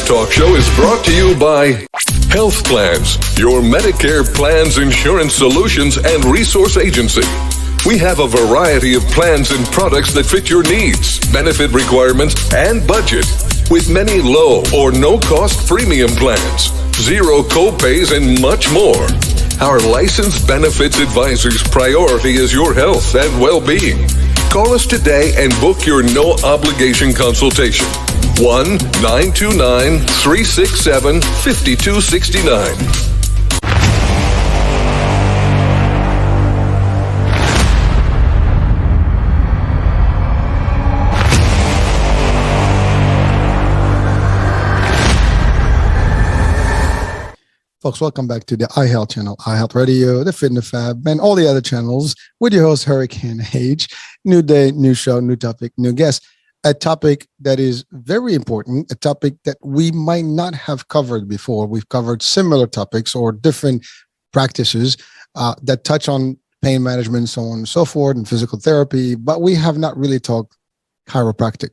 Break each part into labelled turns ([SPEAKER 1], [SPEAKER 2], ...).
[SPEAKER 1] talk show is brought to you by Health Plans, your Medicare plans, insurance solutions, and resource agency. We have a variety of plans and products that fit your needs, benefit requirements, and budget, with many low or no-cost premium plans, zero co-pays, and much more. Our licensed benefits advisor's priority is your health and well-being. Call us today and book your no-obligation consultation. 1-929-367-5269.
[SPEAKER 2] Folks, welcome back to the iHealth channel, iHealth Radio, the Fitness Fab, and all the other channels with your host, Hurricane H. New day, new show, new topic, new guest. A topic that is very important, a topic that we might not have covered before. We've covered similar topics or different practices that touch on pain management, so on and so forth, and physical therapy, but we have not really talked chiropractic.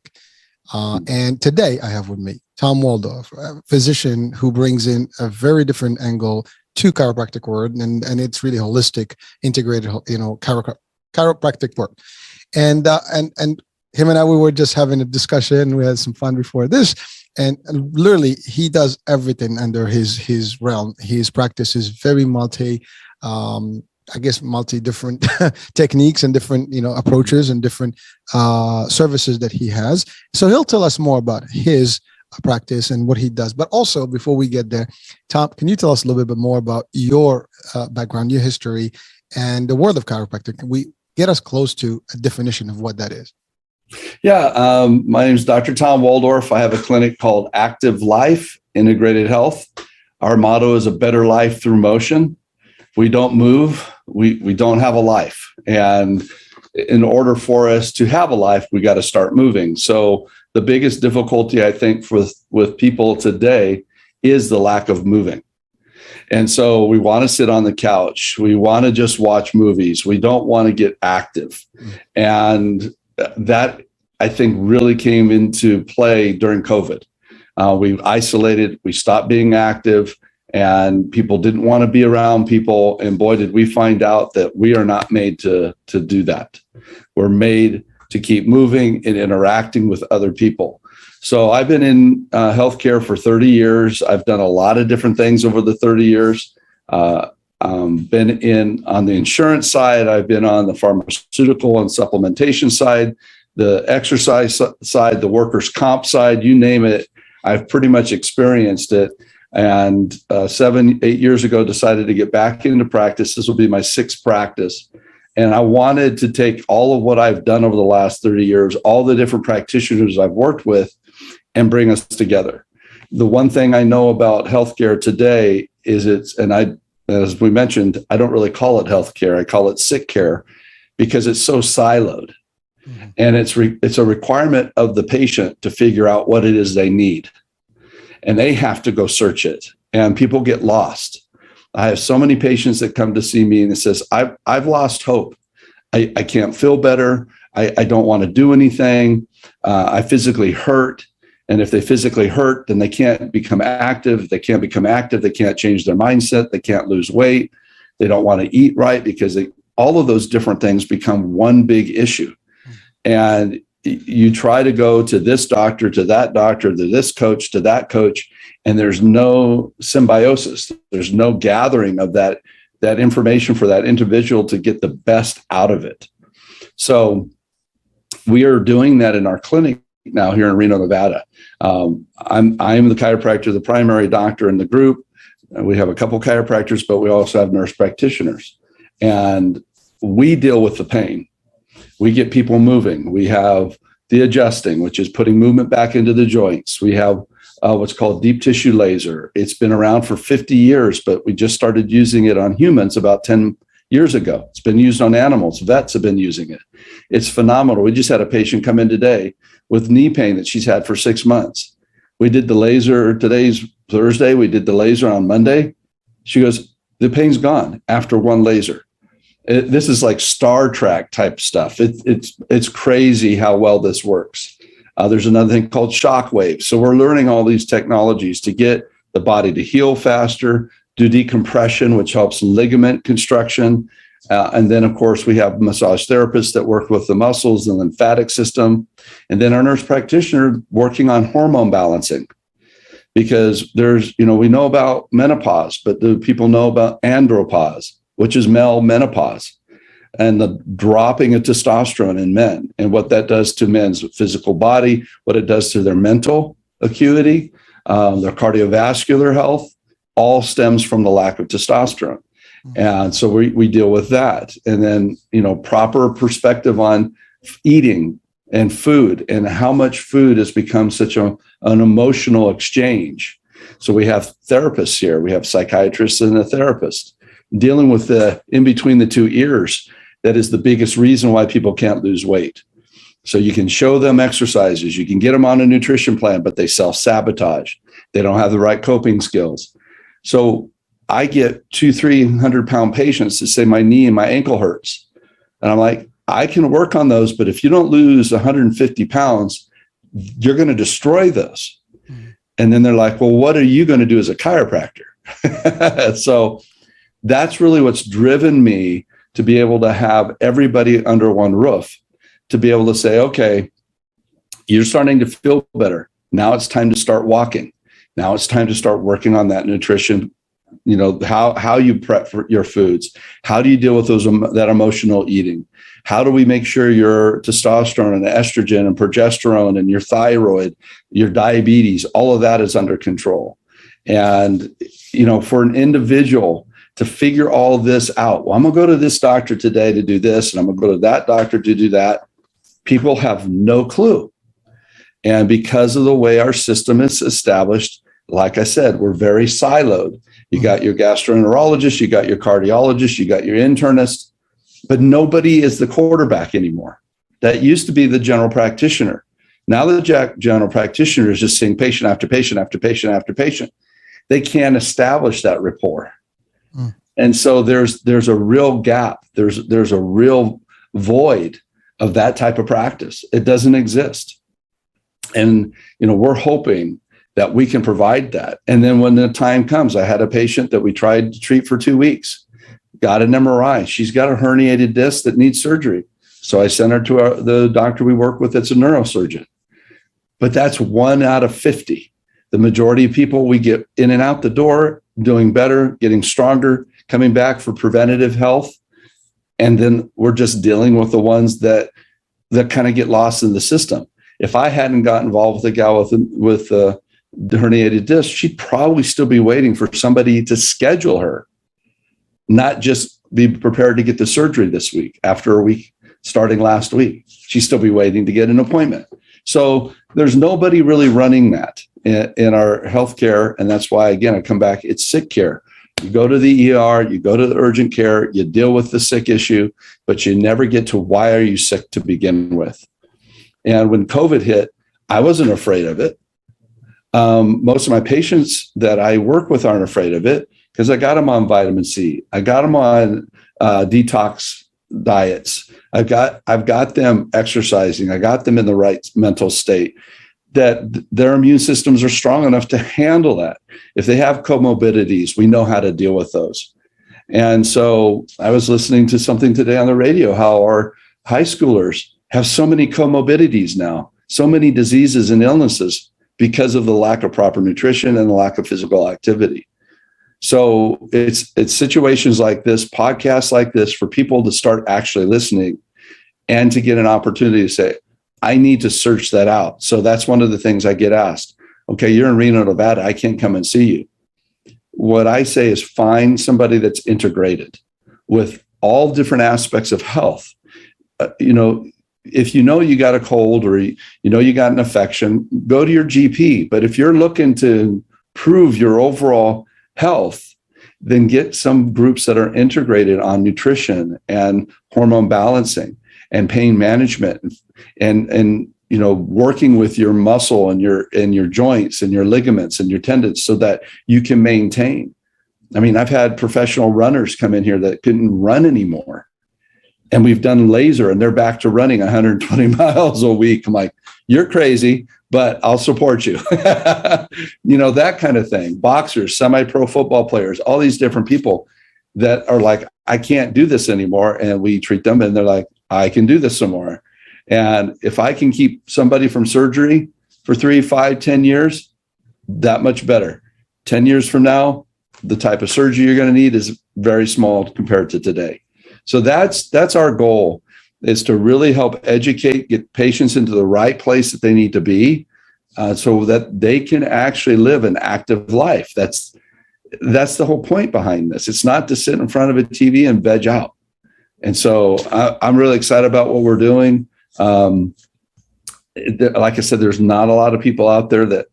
[SPEAKER 2] And today I have with me Tom Waldorf, a physician who brings in a very different angle to chiropractic work, and it's really holistic, integrated, chiropractic work. And him and I, we were just having a discussion. We had some fun before this, and literally he does everything under his realm. His practice is very multi different techniques and different, approaches and different services that he has. So he'll tell us more about his practice and what he does. But also, before we get there, Tom, can you tell us a little bit more about your background, your history, and the world of chiropractic? Can we get us close to a definition of what that is?
[SPEAKER 3] Yeah, my name is Dr. Tom Waldorf. I have a clinic called Active Life Integrated Health. Our motto is a better life through motion. If we don't move, we don't have a life. And in order for us to have a life, we got to start moving. So the biggest difficulty, I think, with people today is the lack of moving. And so we want to sit on the couch. We want to just watch movies. We don't want to get active. And that, I think, really came into play during COVID. We isolated, we stopped being active, and people didn't want to be around people. And boy, did we find out that we are not made to do that. We're made to keep moving and interacting with other people. So I've been in healthcare for 30 years. I've done a lot of different things over the 30 years. Been in on the insurance side. I've been on the pharmaceutical and supplementation side, the exercise side, the workers' comp side, you name it. I've pretty much experienced it. And 7-8 years ago, decided to get back into practice. This will be my 6th practice. And I wanted to take all of what I've done over the last 30 years, all the different practitioners I've worked with, and bring us together. The one thing I know about healthcare today is as we mentioned, I don't really call it healthcare. I call it sick care because it's so siloed. Mm-hmm. And it's a requirement of the patient to figure out what it is they need. And they have to go search it. And people get lost. I have so many patients that come to see me and it says, I've lost hope. I can't feel better. I don't want to do anything. I physically hurt. And if they physically hurt, then they can't become active. If they can't become active, they can't change their mindset. They can't lose weight. They don't want to eat right because all of those different things become one big issue. And you try to go to this doctor, to that doctor, to this coach, to that coach, and there's no symbiosis. There's no gathering of that information for that individual to get the best out of it. So we are doing that in our clinic now here in Reno, Nevada. I'm the chiropractor, the primary doctor in the group. We have a couple chiropractors, but we also have nurse practitioners. And we deal with the pain. We get people moving. We have the adjusting, which is putting movement back into the joints. We have what's called deep tissue laser. It's been around for 50 years, but we just started using it on humans about 10 years ago. It's been used on animals. Vets have been using it. It's phenomenal. We just had a patient come in today with knee pain that she's had for 6 months. We did the laser. Today's Thursday. We did the laser on Monday. She goes, the pain's gone after one laser. This is like Star Trek type stuff. It's crazy how well this works. There's another thing called shock waves. So we're learning all these technologies to get the body to heal faster, do decompression, which helps ligament construction. And then, of course, we have massage therapists that work with the muscles and lymphatic system. And then our nurse practitioner working on hormone balancing. Because there's, we know about menopause, but do people know about andropause, which is male menopause, and the dropping of testosterone in men and what that does to men's physical body, what it does to their mental acuity, their cardiovascular health, all stems from the lack of testosterone. And so we deal with that. And then, proper perspective on eating and food and how much food has become such an emotional exchange. So we have therapists here. We have psychiatrists and a therapist dealing with the in between the two ears. That is the biggest reason why people can't lose weight. So you can show them exercises, you can get them on a nutrition plan, but they self-sabotage. They don't have the right coping skills. So I get 200-300 pound patients that say my knee and my ankle hurts. And I'm like, I can work on those, but if you don't lose 150 pounds, you're going to destroy those. And then they're like, well, what are you going to do as a chiropractor? So that's really what's driven me to be able to have everybody under one roof, to be able to say, okay, you're starting to feel better. Now it's time to start walking. Now it's time to start working on that nutrition. How you prep for your foods. How do you deal with that emotional eating? How do we make sure your testosterone and estrogen and progesterone and your thyroid, your diabetes, all of that is under control? And, for an individual to figure all of this out, well, I'm going to go to this doctor today to do this, and I'm going to go to that doctor to do that. People have no clue. And because of the way our system is established, like I said, we're very siloed. You got your gastroenterologist, you got your cardiologist, you got your internist, but nobody is the quarterback anymore. That used to be the general practitioner. Now the general practitioner is just seeing patient after patient after patient after patient. They can't establish that rapport. And so there's a real gap. There's a real void of that type of practice. It doesn't exist. And, we're hoping that we can provide that. And then when the time comes, I had a patient that we tried to treat for 2 weeks, got an MRI. She's got a herniated disc that needs surgery. So I sent her to the doctor we work with that's a neurosurgeon. But that's 1 out of 50. The majority of people, we get in and out the door, doing better, getting stronger, coming back for preventative health. And then we're just dealing with the ones that kind of get lost in the system. If I hadn't got involved with a gal with the herniated disc, she'd probably still be waiting for somebody to schedule her, not just be prepared to get the surgery this week after a week starting last week. She'd still be waiting to get an appointment. So there's nobody really running that in our healthcare. And that's why, again, I come back, it's sick care. You go to the ER, you go to the urgent care, you deal with the sick issue, but you never get to why are you sick to begin with. And when COVID hit, I wasn't afraid of it. Most of my patients that I work with aren't afraid of it because I got them on vitamin C. I got them on detox diets. I've got them exercising. I got them in the right mental state that their immune systems are strong enough to handle that. If they have comorbidities, we know how to deal with those. And so I was listening to something today on the radio, how our high schoolers have so many comorbidities now, so many diseases and illnesses because of the lack of proper nutrition and the lack of physical activity. So it's situations like this, podcasts like this, for people to start actually listening and to get an opportunity to say, I need to search that out. So that's one of the things I get asked. Okay, you're in Reno, Nevada. I can't come and see you. What I say is find somebody that's integrated with all different aspects of health. If you got a cold or you got an infection, go to your GP. But if you're looking to improve your overall health, then get some groups that are integrated on nutrition and hormone balancing and pain management and working with your muscle and your joints and your ligaments and your tendons so that you can maintain. I mean, I've had professional runners come in here that couldn't run anymore. and we've done laser and they're back to running 120 miles a week. I'm like, you're crazy, but I'll support you. That kind of thing. Boxers, semi-pro football players, all these different people that are like, I can't do this anymore. And we treat them and they're like, I can do this some more. And if I can keep somebody from surgery for 3, 5, 10 years, that much better. 10 years from now, the type of surgery you're going to need is very small compared to today. So that's our goal, is to really help educate, get patients into the right place that they need to be, so that they can actually live an active life. That's the whole point behind this. It's not to sit in front of a TV and veg out. And so I'm really excited about what we're doing. Like I said, there's not a lot of people out there that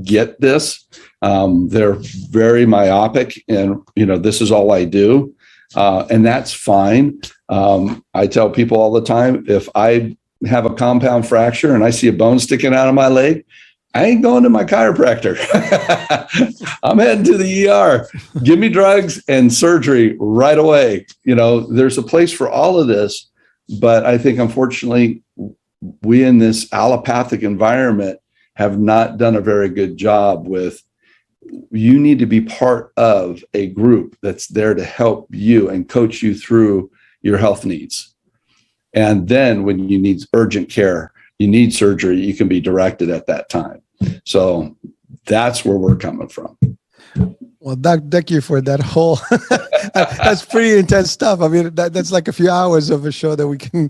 [SPEAKER 3] get this. They're very myopic and, this is all I do. And that's fine. I tell people all the time, if I have a compound fracture and I see a bone sticking out of my leg, I ain't going to my chiropractor. I'm heading to the ER. Give me drugs and surgery right away. There's a place for all of this, but I think unfortunately we in this allopathic environment have not done a very good job with, you need to be part of a group that's there to help you and coach you through your health needs. And then when you need urgent care, you need surgery, you can be directed at that time. So that's where we're coming from.
[SPEAKER 2] Well, thank you for that whole, that's pretty intense stuff. I mean, that's like a few hours of a show that we can,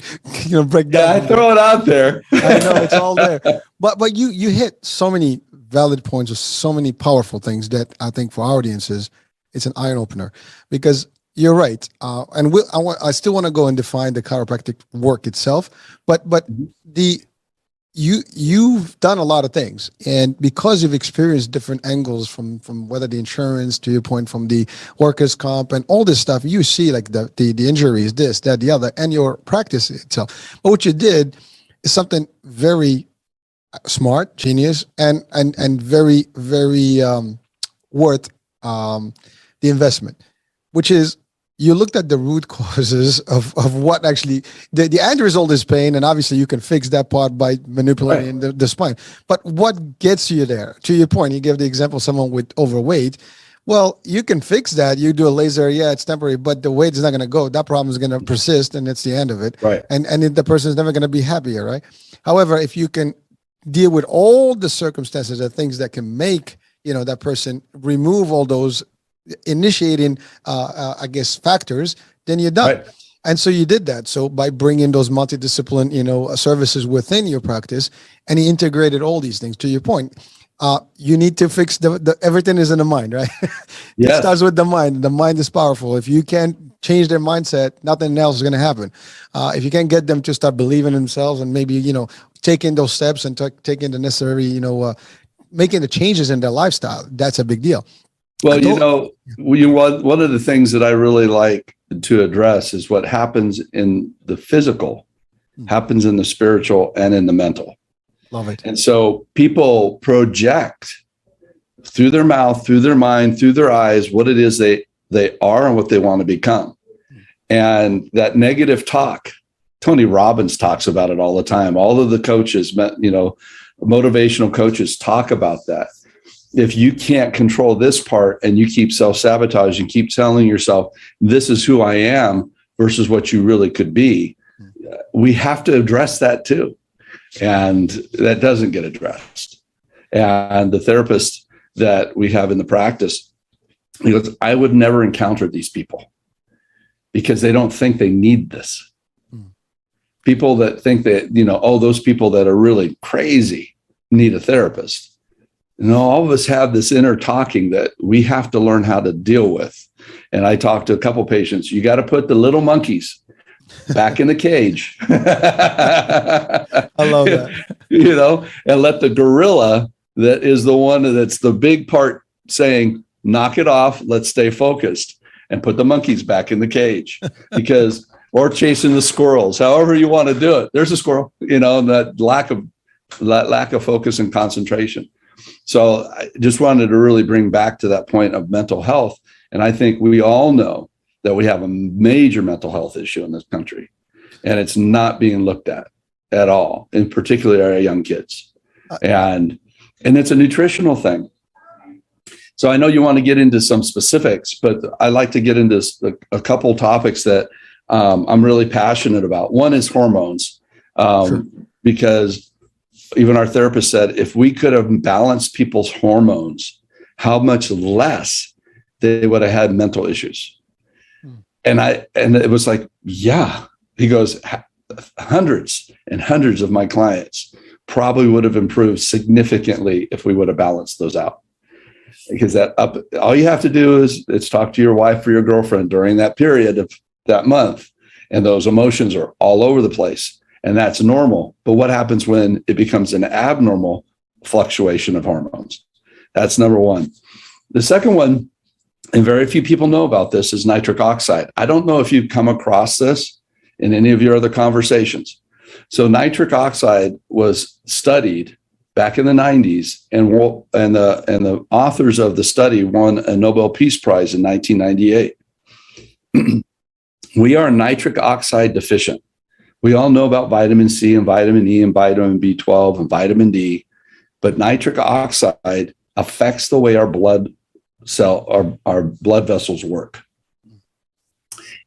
[SPEAKER 2] break down.
[SPEAKER 3] Yeah, I throw it out there.
[SPEAKER 2] I know it's all there, but you hit so many valid points or so many powerful things that I think for our audiences, it's an eye opener, because you're right. And I still want to go and define the chiropractic work itself, but you've done a lot of things, and because you've experienced different angles from whether the insurance, to your point, from the workers' comp and all this stuff, you see like the injuries, this, that, the other, and your practice itself. But what you did is something very smart, genius, and very, very worth the investment, which is you looked at the root causes of what actually the end result is pain, and obviously you can fix that part by manipulating the spine. But what gets you there? To your point, you gave the example of someone with overweight. Well, you can fix that. You do a laser, yeah, it's temporary, but the weight is not going to go. That problem is going to persist, and it's the end of it.
[SPEAKER 3] Right.
[SPEAKER 2] And the person is never going to be happier, right? However, if you can deal with all the circumstances and things that can make that person remove all those initiating factors, then you're done.
[SPEAKER 3] Right.
[SPEAKER 2] And so you did that. So by bringing those multidiscipline services within your practice, and you integrated all these things. To your point, you need to fix the everything is in the mind, right?
[SPEAKER 3] Yes.
[SPEAKER 2] It starts with the mind. The mind is powerful. If you can't change their mindset, nothing else is going to happen. If you can't get them to start believing in themselves and maybe taking those steps and taking the necessary making the changes in their lifestyle, that's a big deal.
[SPEAKER 3] Well, one of the things that I really like to address is what happens in the physical, happens in the spiritual, and in the mental.
[SPEAKER 2] Love it.
[SPEAKER 3] And so people project through their mouth, through their mind, through their eyes, what it is they are and what they want to become. And that negative talk, Tony Robbins talks about it all the time. All of the coaches, motivational coaches talk about that. If you can't control this part and you keep self-sabotaging, keep telling yourself, this is who I am versus what you really could be, we have to address that too. And that doesn't get addressed. And the therapist that we have in the practice, he goes, I would never encounter these people because they don't think they need this. People that think that, those people that are really crazy need a therapist. All of us have this inner talking that we have to learn how to deal with. And I talked to a couple patients, you got to put the little monkeys back in the cage.
[SPEAKER 2] I love that.
[SPEAKER 3] And let the gorilla, that is the one that's the big part, saying, knock it off, let's stay focused, and put the monkeys back in the cage. Or chasing the squirrels, however you want to do it. There's a squirrel, and that lack of focus and concentration. So I just wanted to really bring back to that point of mental health. And I think we all know that we have a major mental health issue in this country. and it's not being looked at all, in particular our young kids. And it's a nutritional thing. So I know you want to get into some specifics, but I like to get into a couple topics that I'm really passionate about. One is hormones,
[SPEAKER 2] Sure.
[SPEAKER 3] because even our therapist said, if we could have balanced people's hormones, how much less they would have had mental issues. And it was like, yeah, he goes, hundreds and hundreds of my clients probably would have improved significantly if we would have balanced those out. Because all you have to do is talk to your wife or your girlfriend during that period of that month, and those emotions are all over the place, and that's normal. But what happens when it becomes an abnormal fluctuation of hormones? That's number one. The second one, and very few people know about this, is nitric oxide. I don't know if you've come across this in any of your other conversations. So nitric oxide was studied back in the 90s, and the authors of the study won a Nobel Peace Prize in 1998. We are nitric oxide deficient. We all know about vitamin C and vitamin E and vitamin B12 and vitamin D, but nitric oxide affects the way our blood vessels work.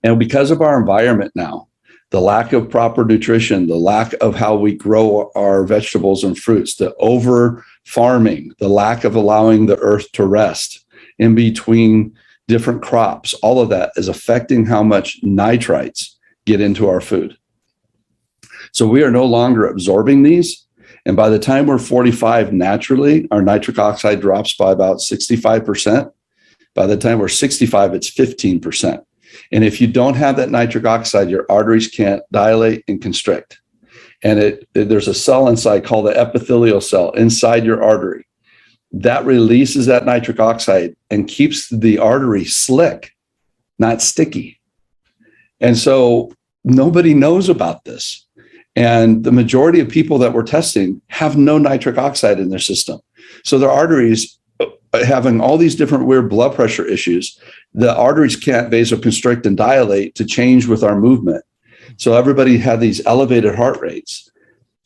[SPEAKER 3] And because of our environment now, the lack of proper nutrition, the lack of how we grow our vegetables and fruits, the over farming, the lack of allowing the earth to rest in between different crops, all of that is affecting how much nitrites get into our food. So we are no longer absorbing these. And by the time we're 45, naturally, our nitric oxide drops by about 65%. By the time we're 65, it's 15%. And if you don't have that nitric oxide, your arteries can't dilate and constrict. And there's a cell inside called the epithelial cell inside your artery that releases that nitric oxide and keeps the artery slick, not sticky. And so nobody knows about this. And the majority of people that we're testing have no nitric oxide in their system. So their arteries, having all these different weird blood pressure issues, the arteries can't vasoconstrict and dilate to change with our movement. So everybody had these elevated heart rates.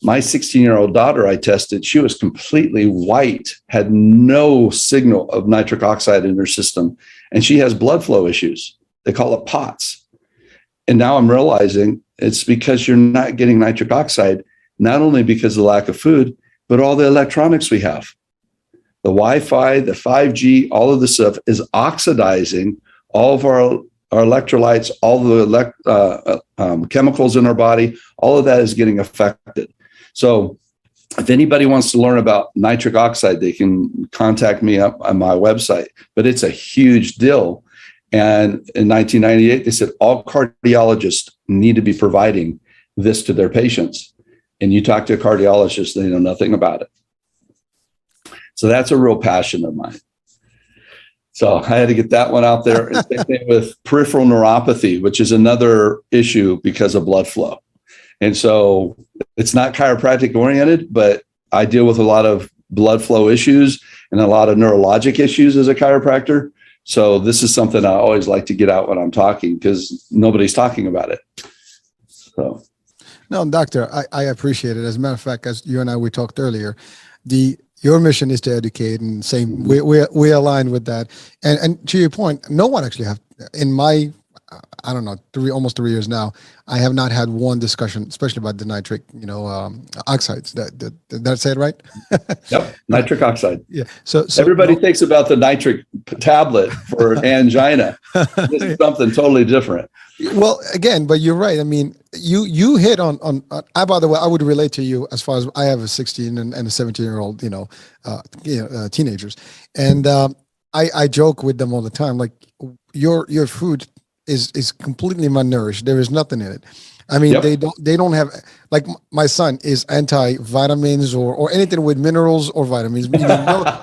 [SPEAKER 3] My 16-year-old daughter I tested, she was completely white, had no signal of nitric oxide in her system, and she has blood flow issues. They call it POTS. And now I'm realizing it's because you're not getting nitric oxide, not only because of the lack of food, but all the electronics we have. The Wi-Fi, the 5G, all of this stuff is oxidizing all of our electrolytes, all the chemicals in our body, all of that is getting affected. So if anybody wants to learn about nitric oxide, they can contact me up on my website, but it's a huge deal. And in 1998, they said all cardiologists need to be providing this to their patients. And you talk to a cardiologist, they know nothing about it. So that's a real passion of mine. So I had to get that one out there. And same thing with peripheral neuropathy, which is another issue because of blood flow. And so it's not chiropractic oriented, but I deal with a lot of blood flow issues and a lot of neurologic issues as a chiropractor. So this is something I always like to get out when I'm talking because nobody's talking about it. So.
[SPEAKER 2] No, doctor, I appreciate it. As a matter of fact, as you and I, we talked earlier, your mission is to educate, and same, we align with that. And to your point, no one actually have, in my, I don't know, almost 3 years now, I have not had one discussion, especially about the nitric, oxides. That's it, right?
[SPEAKER 3] Yep, nitric oxide.
[SPEAKER 2] Yeah. So
[SPEAKER 3] everybody thinks about the nitric tablet for angina. This is something totally different.
[SPEAKER 2] Well, again, but you're right. I mean, you hit on. By the way, I would relate to you as far as I have a 16 and a 17-year-old, teenagers, and I joke with them all the time. Like your food is completely malnourished. There is nothing in it. I mean, yep. they don't have, like my son is anti-vitamins or anything with minerals or vitamins.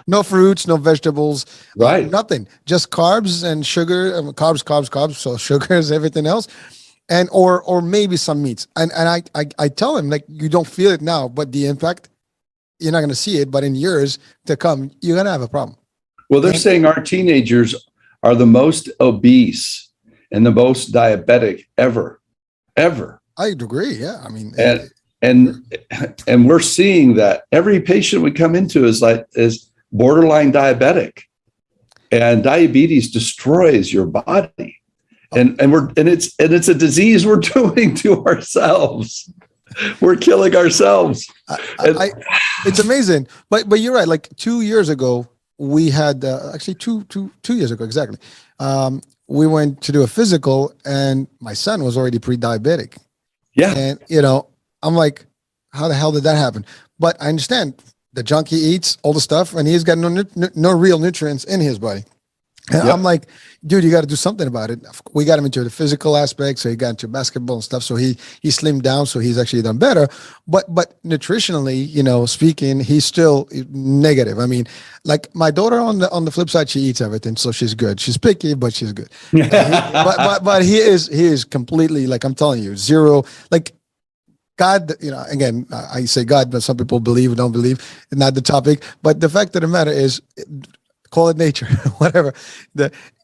[SPEAKER 2] No fruits, no vegetables,
[SPEAKER 3] right?
[SPEAKER 2] Nothing, just carbs and sugar, carbs. So sugars, everything else, and or maybe some meats. And I tell him, like, you don't feel it now, but the impact, you're not going to see it, but in years to come, you're going to have a problem.
[SPEAKER 3] Well, they're saying our teenagers are the most obese and the most diabetic ever.
[SPEAKER 2] I agree. Yeah. I mean,
[SPEAKER 3] and we're seeing that every patient we come into is borderline diabetic, and diabetes destroys your body. And it's a disease we're doing to ourselves. We're killing ourselves.
[SPEAKER 2] It's amazing. But you're right. Like 2 years ago, we had actually two years ago, exactly. We went to do a physical, and my son was already pre-diabetic.
[SPEAKER 3] Yeah.
[SPEAKER 2] And, I'm like, how the hell did that happen? But I understand the junk he eats, all the stuff, and he's got no real nutrients in his body. And I'm like, dude, you got to do something about it. We got him into the physical aspect, so he got into basketball and stuff. So he slimmed down, so he's actually done better. But nutritionally, speaking, he's still negative. I mean, like my daughter on the flip side, she eats everything, so she's good. She's picky, but she's good. But he is completely, like, I'm telling you, zero. Like God, again, I say God, but some people believe or don't believe. Not the topic. But the fact of the matter is, call it nature, whatever.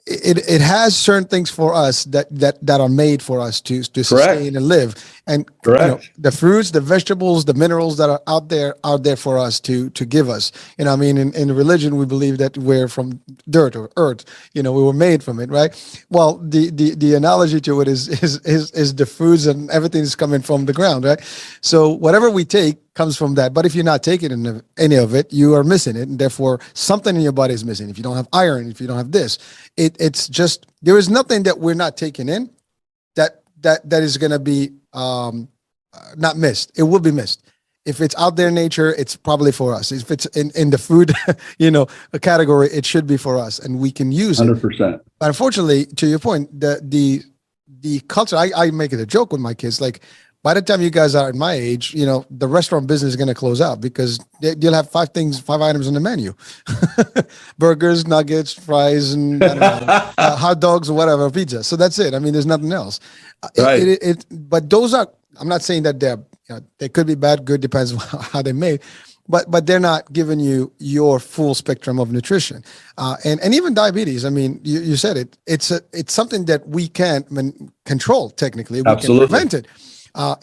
[SPEAKER 2] It has certain things for us that are made for us to sustain and live. And the fruits, the vegetables, the minerals that are out there for us to give us. I mean, in religion, we believe that we're from dirt or earth. We were made from it, right? Well, the analogy to it is the foods, and everything is coming from the ground, right? So whatever we take comes from that. But if you're not taking any of it, you are missing it, and therefore something in your body is missing. If you don't have iron, if you don't have this, it's just, there is nothing that we're not taking in that is going to be not missed. It will be missed. If it's out there in nature, it's probably for us. If it's in the food, a category, it should be for us, and we can use
[SPEAKER 3] 100%.
[SPEAKER 2] it. But unfortunately, to your point, the culture, I make it a joke with my kids, like, by the time you guys are at my age, the restaurant business is going to close out because you'll have five items on the menu: burgers, nuggets, fries, and hot dogs, or whatever, pizza. So that's it. I mean, there's nothing else.
[SPEAKER 3] Right.
[SPEAKER 2] But those are. I'm not saying that they could be bad, good, depends on how they're made. But they're not giving you your full spectrum of nutrition, and even diabetes. I mean, you said it. It's something that we can't control technically. We
[SPEAKER 3] Absolutely.
[SPEAKER 2] can prevent it.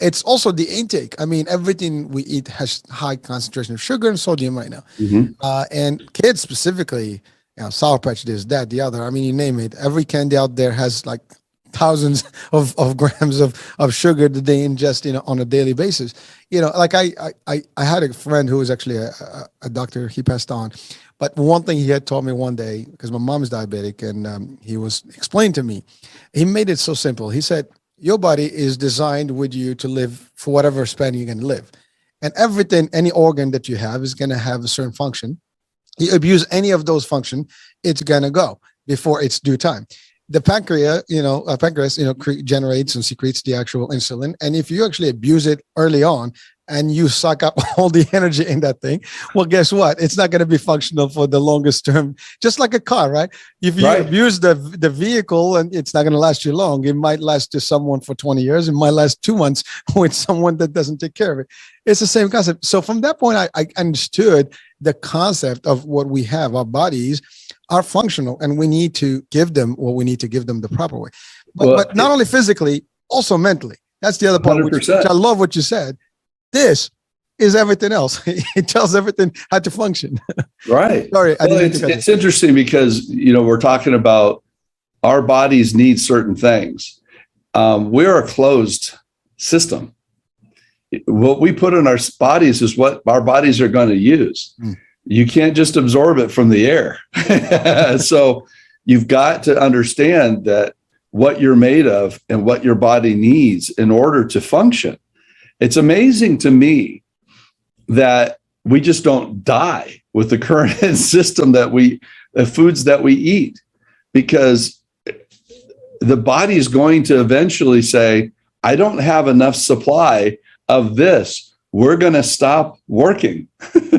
[SPEAKER 2] It's also the intake. I mean, everything we eat has high concentration of sugar and sodium right now.
[SPEAKER 3] Mm-hmm.
[SPEAKER 2] And kids specifically, Sour Patch, this, that, the other. I mean, you name it. Every candy out there has like thousands of grams of sugar that they ingest, on a daily basis. Like I had a friend who was actually a doctor. He passed on. But one thing he had told me one day, because my mom is diabetic, and he was explaining to me, he made it so simple. He said, your body is designed with you to live for whatever span you can live. And everything, any organ that you have is going to have a certain function. You abuse any of those functions, it's going to go before its due time. The pancreas, generates and secretes the actual insulin. And if you actually abuse it early on and you suck up all the energy in that thing, well, guess what? It's not going to be functional for the longest term, just like a car, right? If you abuse the vehicle, and it's not going to last you long, it might last to someone for 20 years. It might last 2 months with someone that doesn't take care of it. It's the same concept. So from that point, I understood the concept of what we have. Our bodies are functional, and we need to give them what we need to give them the proper way. But not only physically, also mentally. That's the other part, which I love what you said. This is everything else. It tells everything how to function.
[SPEAKER 3] Right.
[SPEAKER 2] Sorry.
[SPEAKER 3] It's interesting because, we're talking about our bodies need certain things. We're a closed system. What we put in our bodies is what our bodies are going to use. You can't just absorb it from the air. So you've got to understand that what you're made of and what your body needs in order to function. It's amazing to me that we just don't die with the current system the foods that we eat, because the body is going to eventually say, I don't have enough supply of this. We're going to stop working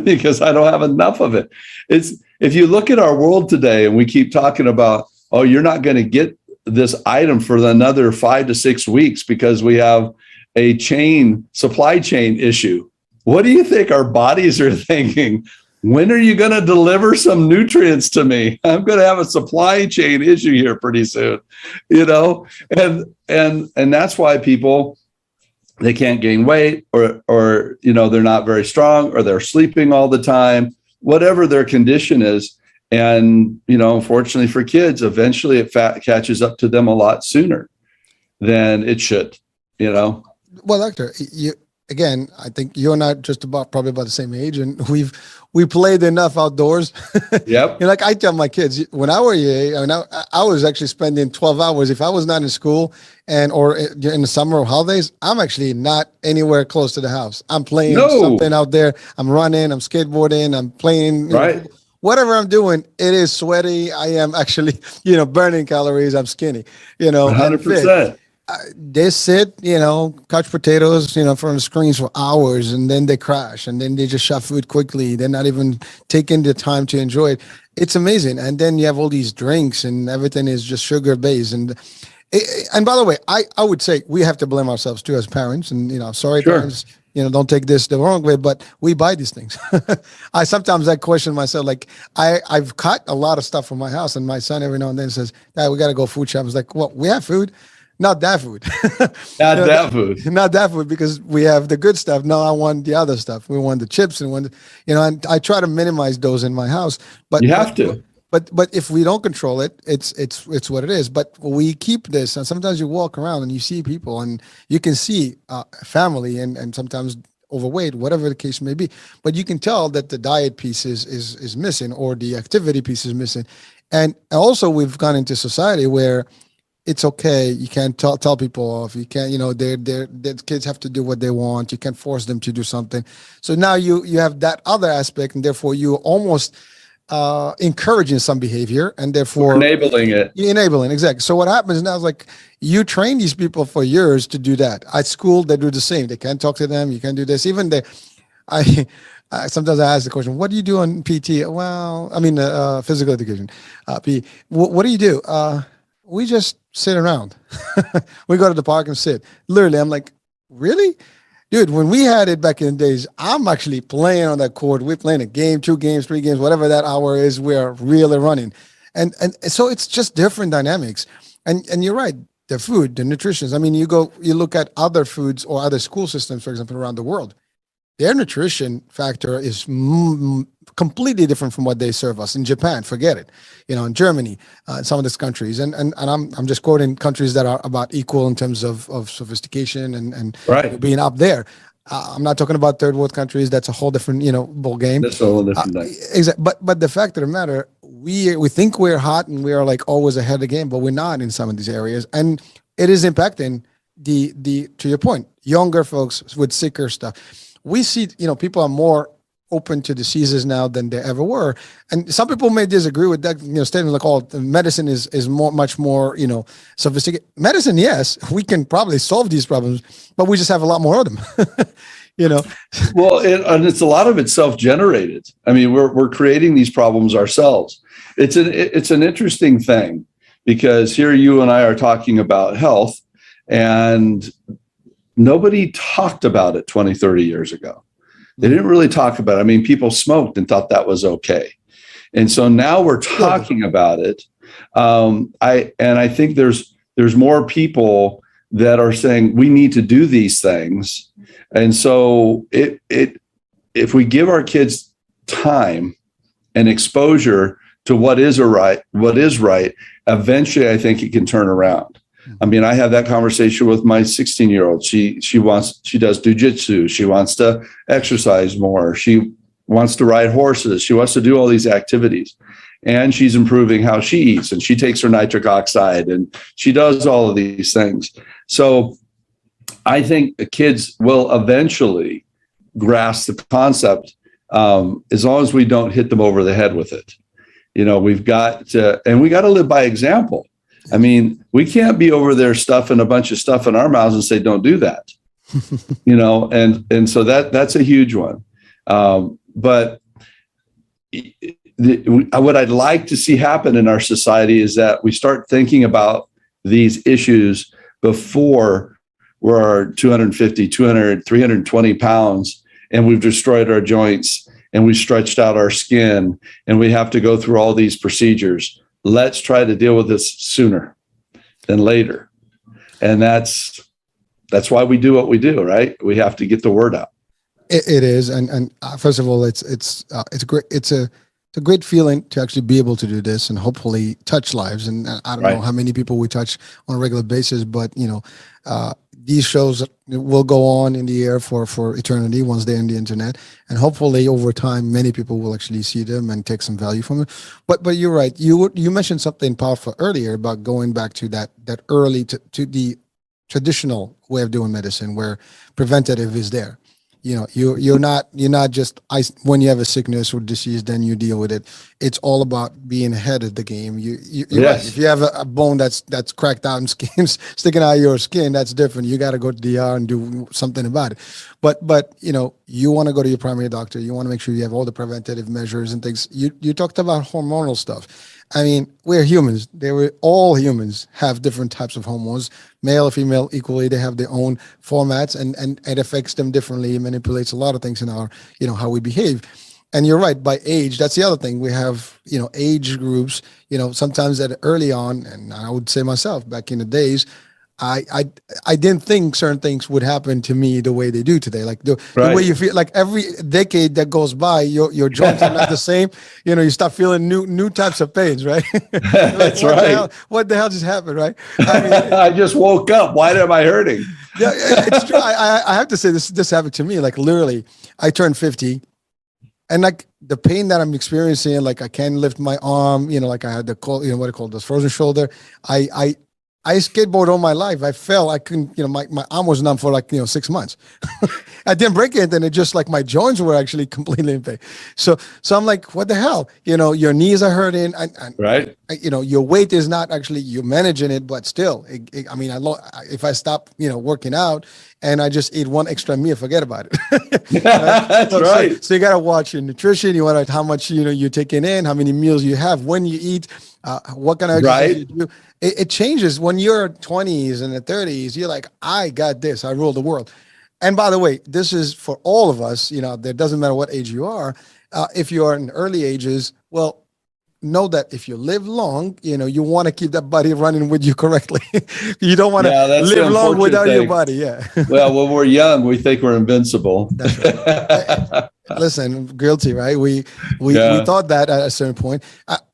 [SPEAKER 3] because I don't have enough of it. If you look at our world today, and we keep talking about, oh, you're not going to get this item for another 5 to 6 weeks because we have a supply chain issue. What do you think our bodies are thinking? When are you going to deliver some nutrients to me? I'm going to have a supply chain issue here pretty soon, and that's why people they can't gain weight, or they're not very strong, or they're sleeping all the time, whatever their condition is. And, unfortunately for kids, eventually it catches up to them a lot sooner than it should,
[SPEAKER 2] Well, doctor, again, I think you and I just probably about the same age, and we played enough outdoors.
[SPEAKER 3] Yep.
[SPEAKER 2] Like I tell my kids, when I were I was actually spending 12 hours. If I was not in school or in the summer or holidays, I'm actually not anywhere close to the house. I'm playing something out there. I'm running, I'm skateboarding, I'm playing,
[SPEAKER 3] right.
[SPEAKER 2] Whatever I'm doing, it is sweaty. I am actually, burning calories. I'm skinny,
[SPEAKER 3] 100%.
[SPEAKER 2] They sit, couch potatoes, from the screens for hours, and then they crash, and then they just shove food quickly. They're not even taking the time to enjoy it. It's amazing. And then you have all these drinks, and everything is just sugar based. And by the way, I would say we have to blame ourselves too as parents. And sorry,
[SPEAKER 3] sure.
[SPEAKER 2] Parents, don't take this the wrong way, but we buy these things. I question myself, like I've cut a lot of stuff from my house, and my son every now and then says, "Dad, we got to go food shop." I was like, "Well, we have food." Not that food. Not that food, because we have the good stuff. No, I want the other stuff. We want the chips and and I try to minimize those in my house. But
[SPEAKER 3] you have to.
[SPEAKER 2] But if we don't control it, it's what it is. But we keep this, and sometimes you walk around and you see people, and you can see family and sometimes overweight, whatever the case may be. But you can tell that the diet piece is missing, or the activity piece is missing. And also, we've gone into society where it's okay. You can't tell people off. You can't, their kids have to do what they want. You can't force them to do something. So now you have that other aspect, and therefore you almost encouraging some behavior, and therefore
[SPEAKER 3] enabling it.
[SPEAKER 2] Enabling, exactly. So what happens now is, like, you train these people for years to do that. At school, they do the same. They can't talk to them. You can't do this. Even sometimes I ask the question, "What do you do on PT?" Well, I mean, physical education. What do you do? We just sit around. We go to the park and sit. Literally, I'm like, really? Dude, when we had it back in the days, I'm actually playing on that court. We're playing a game, 2 games, 3 games, whatever that hour is, we're really running. And so it's just different dynamics. And you're right, the food, the nutrition. I mean, you look at other foods or other school systems, for example, around the world. Their nutrition factor is completely different from what they serve us. In Japan, forget it. In Germany, some of these countries, and I'm just quoting countries that are about equal in terms of sophistication and
[SPEAKER 3] right.
[SPEAKER 2] being up there. I'm not talking about third world countries. That's a whole different ball game.
[SPEAKER 3] That's a whole different thing.
[SPEAKER 2] Exactly. But the fact of the matter, we think we're hot and we are like always ahead of the game, but we're not in some of these areas, and it is impacting the to your point, younger folks with sicker stuff. We see, people are more open to diseases now than they ever were. And some people may disagree with that, statement, like, oh, medicine is much more, sophisticated. Medicine, yes, we can probably solve these problems, but we just have a lot more of them,
[SPEAKER 3] Well, and it's a lot of it self-generated. I mean, we're creating these problems ourselves. It's an interesting thing, because here you and I are talking about health, and nobody talked about it 20, 30 years ago. They didn't really talk about it. I mean, people smoked and thought that was okay. And so now we're talking about it. I think there's more people that are saying we need to do these things. And so if we give our kids time and exposure to what is right, eventually I think it can turn around. I mean, I have that conversation with my 16-year-old. She does jujitsu. She wants to exercise more. She wants to ride horses. She wants to do all these activities, and she's improving how she eats, and she takes her nitric oxide, and she does all of these things. So I think the kids will eventually grasp the concept, as long as we don't hit them over the head with it. We've got to live by example. I mean, we can't be over there stuffing a bunch of stuff in our mouths and say, don't do that, and so that's a huge one. But what I'd like to see happen in our society is that we start thinking about these issues before we're 250, 200, 320 pounds, and we've destroyed our joints, and we stretched out our skin, and we have to go through all these procedures. Let's try to deal with this sooner than later. And that's that's why we do what we do, right? We have to get the word out.
[SPEAKER 2] It is, and first of all, it's great. It's a great feeling to actually be able to do this and hopefully touch lives. And I don't know how many people we touch on a regular basis, but these shows will go on in the air for eternity once they're in the internet, and hopefully over time, many people will actually see them and take some value from it. But you're right. You mentioned something powerful earlier about going back to that early to the traditional way of doing medicine, where preventative is there. You're not just when you have a sickness or disease, then you deal with it. It's all about being ahead of the game. You're right. If you have a bone that's cracked out and sticking out of your skin, that's different. You got to go to the ER and do something about it. But you want to go to your primary doctor. You want to make sure you have all the preventative measures and things. You talked about hormonal stuff. I mean, we're humans. All humans have different types of hormones, male or female equally. They have their own formats, and it affects them differently. It manipulates a lot of things in our, how we behave. And you're right, by age, that's the other thing. We have, age groups, sometimes early on, and I would say myself back in the days, I didn't think certain things would happen to me the way they do today. Like the way you feel, like every decade that goes by, your joints are not the same. You start feeling new types of pains, right?
[SPEAKER 3] That's right.
[SPEAKER 2] What the hell just happened, right? I mean,
[SPEAKER 3] I just woke up. Why am I hurting?
[SPEAKER 2] Yeah, it's true. I have to say this happened to me. Like literally, I turned 50, and like the pain that I'm experiencing, like I can't lift my arm. Like I had the what I call this frozen shoulder. I skateboard all my life. I fell. I couldn't, my arm was numb for 6 months. I didn't break it. And it just like my joints were actually completely in pain. So I'm like, what the hell? Your knees are hurting.
[SPEAKER 3] Right.
[SPEAKER 2] Your weight is not actually, you're managing it, but still, if I stop, working out and I just eat one extra meal, forget about it.
[SPEAKER 3] That's right.
[SPEAKER 2] So you got to watch your nutrition. You want to, how much, you're taking in, how many meals you have, when you eat, what kind of exercise you do. It changes when you're 20s and the 30s. You're like, I got this. I rule the world. And by the way, this is for all of us. That doesn't matter what age you are. If you are in early ages, well, know that if you live long, you want to keep that body running with you correctly. You don't want to live long without your body. Yeah. Well,
[SPEAKER 3] when we're young, we think we're invincible.
[SPEAKER 2] That's right. Listen, guilty, right? We thought that at a certain point.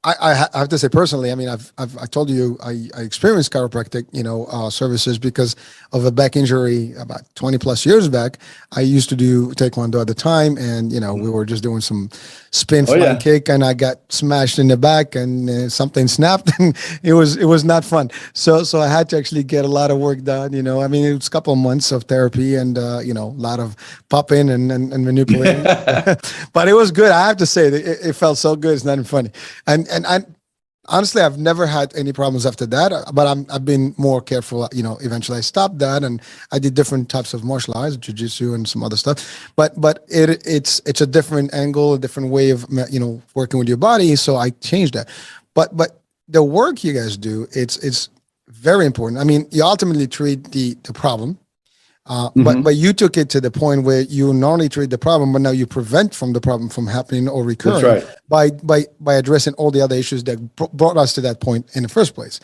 [SPEAKER 2] I have to say personally, I mean, I told you I experienced chiropractic, services because of a back injury about 20 plus years back. I used to do Taekwondo at the time, and we were just doing some spin flying kick, and I got smashed in the back, and something snapped, and it was not fun. So I had to actually get a lot of work done. I mean, it was a couple of months of therapy and a lot of popping and manipulating. But it was good. I have to say that it felt so good. It's not even funny. And honestly, I've never had any problems after that, but I've been more careful. Eventually I stopped that, and I did different types of martial arts, jiu-jitsu and some other stuff. But it's a different angle, a different way of, working with your body. So I changed that. But the work you guys do, it's very important. I mean, you ultimately treat the problem. But you took it to the point where you not only treat the problem, but now you prevent from the problem from happening or recurring by addressing all the other issues that brought us to that point in the first place.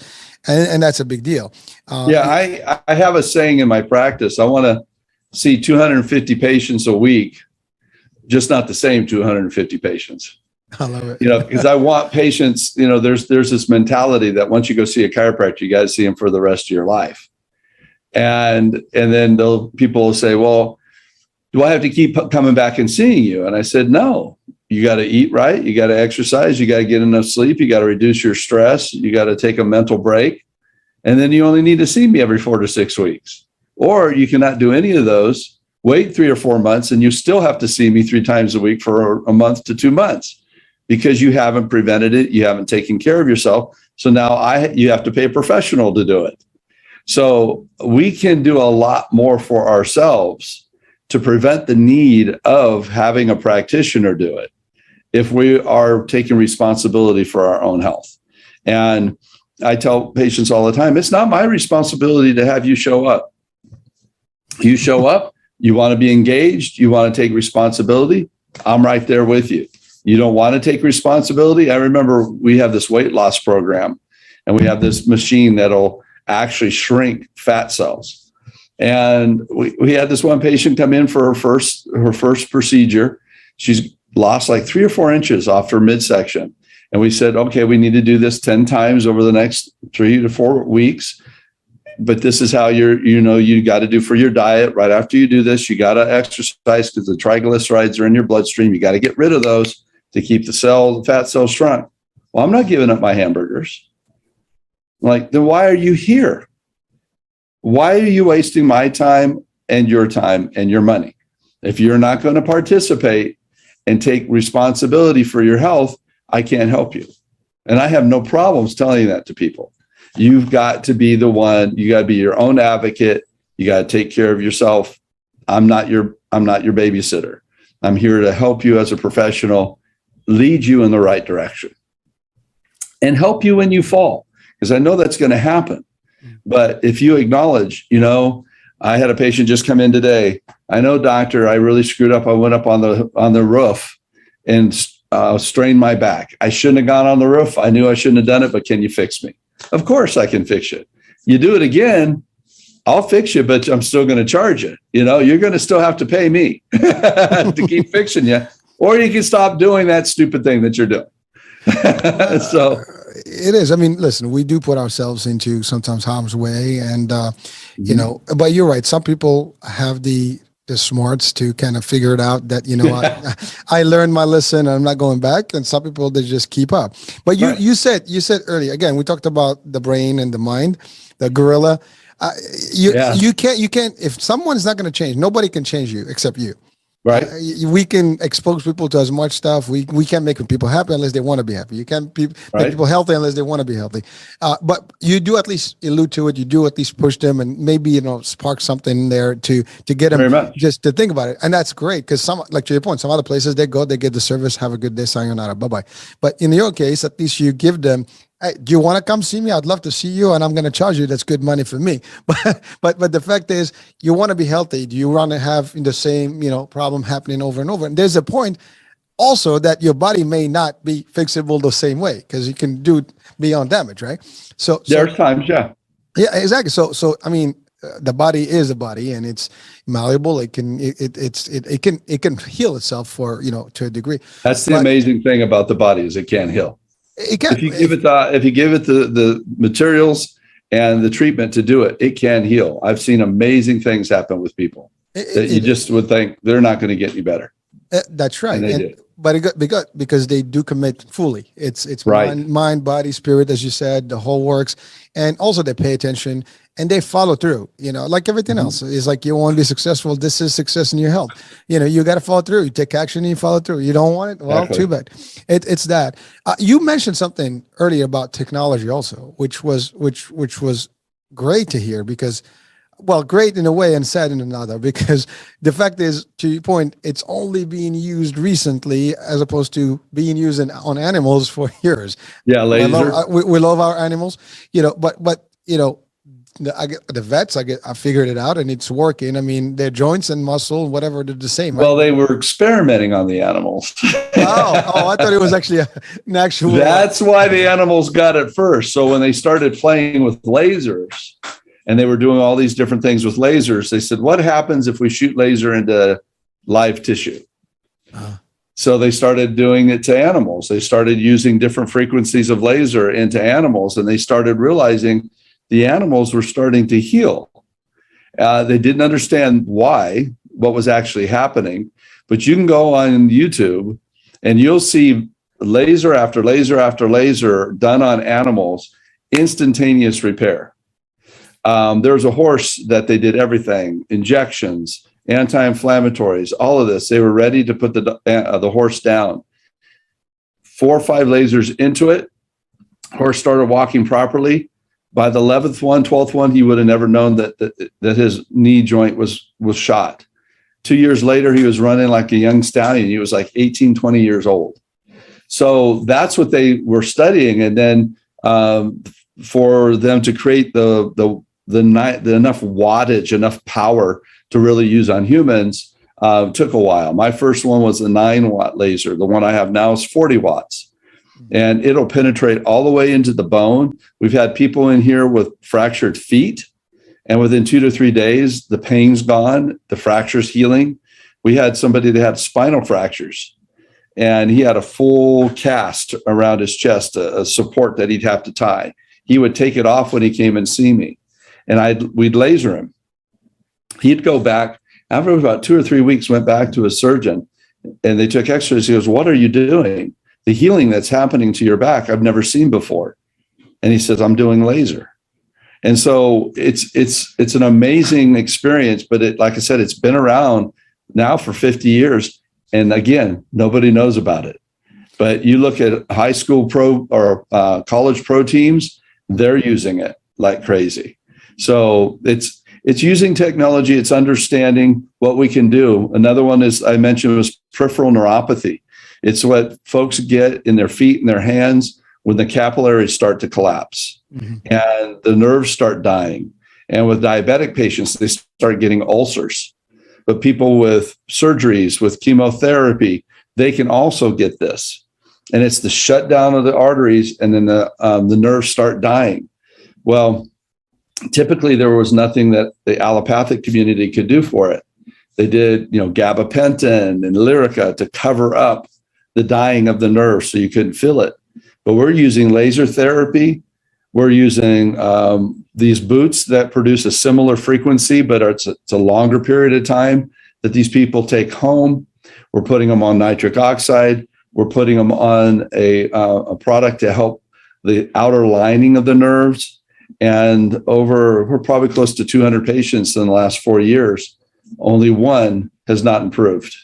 [SPEAKER 2] And that's a big deal.
[SPEAKER 3] I have a saying in my practice. I want to see 250 patients a week, just not the same 250 patients.
[SPEAKER 2] I love it.
[SPEAKER 3] Because I want patients, there's this mentality that once you go see a chiropractor, you got to see him for the rest of your life. And then people will say, well, do I have to keep coming back and seeing you? And I said, no, you got to eat right. You got to exercise. You got to get enough sleep. You got to reduce your stress. You got to take a mental break. And then you only need to see me every 4 to 6 weeks. Or you cannot do any of those, wait 3 or 4 months, and you still have to see me 3 times a week for a month to 2 months because you haven't prevented it. You haven't taken care of yourself. So now you have to pay a professional to do it. So we can do a lot more for ourselves to prevent the need of having a practitioner do it if we are taking responsibility for our own health. And I tell patients all the time, it's not my responsibility to have you show up. You show up, you want to be engaged, you want to take responsibility, I'm right there with you. You don't want to take responsibility. I remember we have this weight loss program, and we have this machine that'll actually shrink fat cells. And we had this one patient come in for her first procedure. She's lost like 3 or 4 inches off her midsection. And we said, okay, we need to do this 10 times over the next 3 to 4 weeks. But this is how you got to do for your diet. Right after you do this, you got to exercise because the triglycerides are in your bloodstream. You got to get rid of those to keep the fat cells shrunk. Well, I'm not giving up my hamburgers. Like, then why are you here? Why are you wasting my time and your money? If you're not going to participate and take responsibility for your health, I can't help you. And I have no problems telling that to people. You've got to be the one. You got to be your own advocate. You got to take care of yourself. I'm not your babysitter. I'm here to help you as a professional, lead you in the right direction, and help you when you fall, because I know that's going to happen. But if you acknowledge, I had a patient just come in today. I know, doctor, I really screwed up. I went up on the roof and strained my back. I shouldn't have gone on the roof. I knew I shouldn't have done it, but can you fix me? Of course I can fix you. You do it again, I'll fix you, but I'm still going to charge you. You're going to still have to pay me to keep fixing you, or you can stop doing that stupid thing that you're doing. So
[SPEAKER 2] it is. I mean, listen, we do put ourselves into sometimes harm's way, and but you're right. Some people have the smarts to kind of figure it out that, I learned my lesson and I'm not going back. And some people, they just keep up. But you said earlier, again, we talked about the brain and the mind, the gorilla. You can't, if someone's not going to change, nobody can change you except you. Right. We can expose people to as much stuff. We can't make people happy unless they want to be happy. You can't make people healthy unless they want to be healthy. But you do at least allude to it. You do at least push them and maybe, spark something there to get them just to think about it. And that's great because like to your point, some other places they go, they get the service, have a good day, sayonara, bye-bye. But in your case, at least you give them, hey, do you want to come see me? I'd love to see you, and I'm going to charge you. That's good money for me. But the fact is, you want to be healthy. Do you want to have the same problem happening over and over? And there's a point also that your body may not be fixable the same way because you can do it beyond damage, right? So
[SPEAKER 3] there's times, yeah,
[SPEAKER 2] exactly. So I mean, the body is a body, and it's malleable. It can heal itself for to a degree.
[SPEAKER 3] That's the amazing thing about the body is it can heal. If you give it the materials and the treatment to do it, it can heal. I've seen amazing things happen with people that you just would think they're not going to get any better.
[SPEAKER 2] That's right. Because they do commit fully. It's
[SPEAKER 3] right.
[SPEAKER 2] mind, body, spirit, as you said, the whole works. And also they pay attention and they follow through, like everything else. It's like you want to be successful. This is success in your health. You got to follow through. You take action and you follow through. You don't want it? Well, Too bad. It's that. You mentioned something earlier about technology also, which was great to hear because, well, great in a way and sad in another, because the fact is, to your point, it's only being used recently as opposed to being used on animals for years.
[SPEAKER 3] Yeah, laser.
[SPEAKER 2] We love our animals, but the vets, I figured it out and it's working. I mean, their joints and muscle, whatever, they're the same.
[SPEAKER 3] Well, they were experimenting on the animals.
[SPEAKER 2] I thought it was actually an actual.
[SPEAKER 3] That's why the animals got it first. So when they started playing with lasers and they were doing all these different things with lasers, they said, what happens if we shoot laser into live tissue? So they started doing it to animals. They started using different frequencies of laser into animals, and they started realizing the animals were starting to heal. They didn't understand what was actually happening, but you can go on YouTube and you'll see laser after laser after laser done on animals, instantaneous repair. There was a horse that they did everything, injections, anti-inflammatories, all of this. They were ready to put the horse down. 4 or 5 lasers into it, horse started walking properly. By the 11th one, 12th one, he would have never known that his knee joint was shot. 2 years later, he was running like a young stallion. He was like 18, 20 years old. So that's what they were studying. And then for them to create the enough wattage, enough power to really use on humans took a while. My first one was a 9-watt laser. The one I have now is 40 watts. And it'll penetrate all the way into the bone. We've had people in here with fractured feet And within 2 to 3 days, the pain's gone, the fracture's healing. We had somebody that had spinal fractures, and he had a full cast around his chest, a support that he'd have to tie. He would take it off when he came and see me, and we'd laser him. He'd go back after about 2 or 3 weeks, went back to a surgeon, and they took X-rays. He goes, "What are you doing? The healing that's happening to your back, I've never seen before." And he says, "I'm doing laser." And so it's an amazing experience, but like I said, it's been around now for 50 years. And again, nobody knows about it. But you look at high school pro or college pro teams, they're using it like crazy. So it's using technology. It's understanding what we can do. Another one is I mentioned was peripheral neuropathy. It's what folks get in their feet and their hands when the capillaries start to collapse, and the nerves start dying. And with diabetic patients, they start getting ulcers. But people with surgeries, with chemotherapy, they can also get this. And it's the shutdown of the arteries, and then the nerves start dying. Well, typically there was nothing that the allopathic community could do for it. They did, gabapentin and Lyrica to cover up the dying of the nerve so you couldn't feel it. But we're using laser therapy. We're using these boots that produce a similar frequency, but it's a longer period of time that these people take home. We're putting them on nitric oxide. We're putting them on a product to help the outer lining of the nerves. And we're probably close to 200 patients in the last 4 years. Only one has not improved.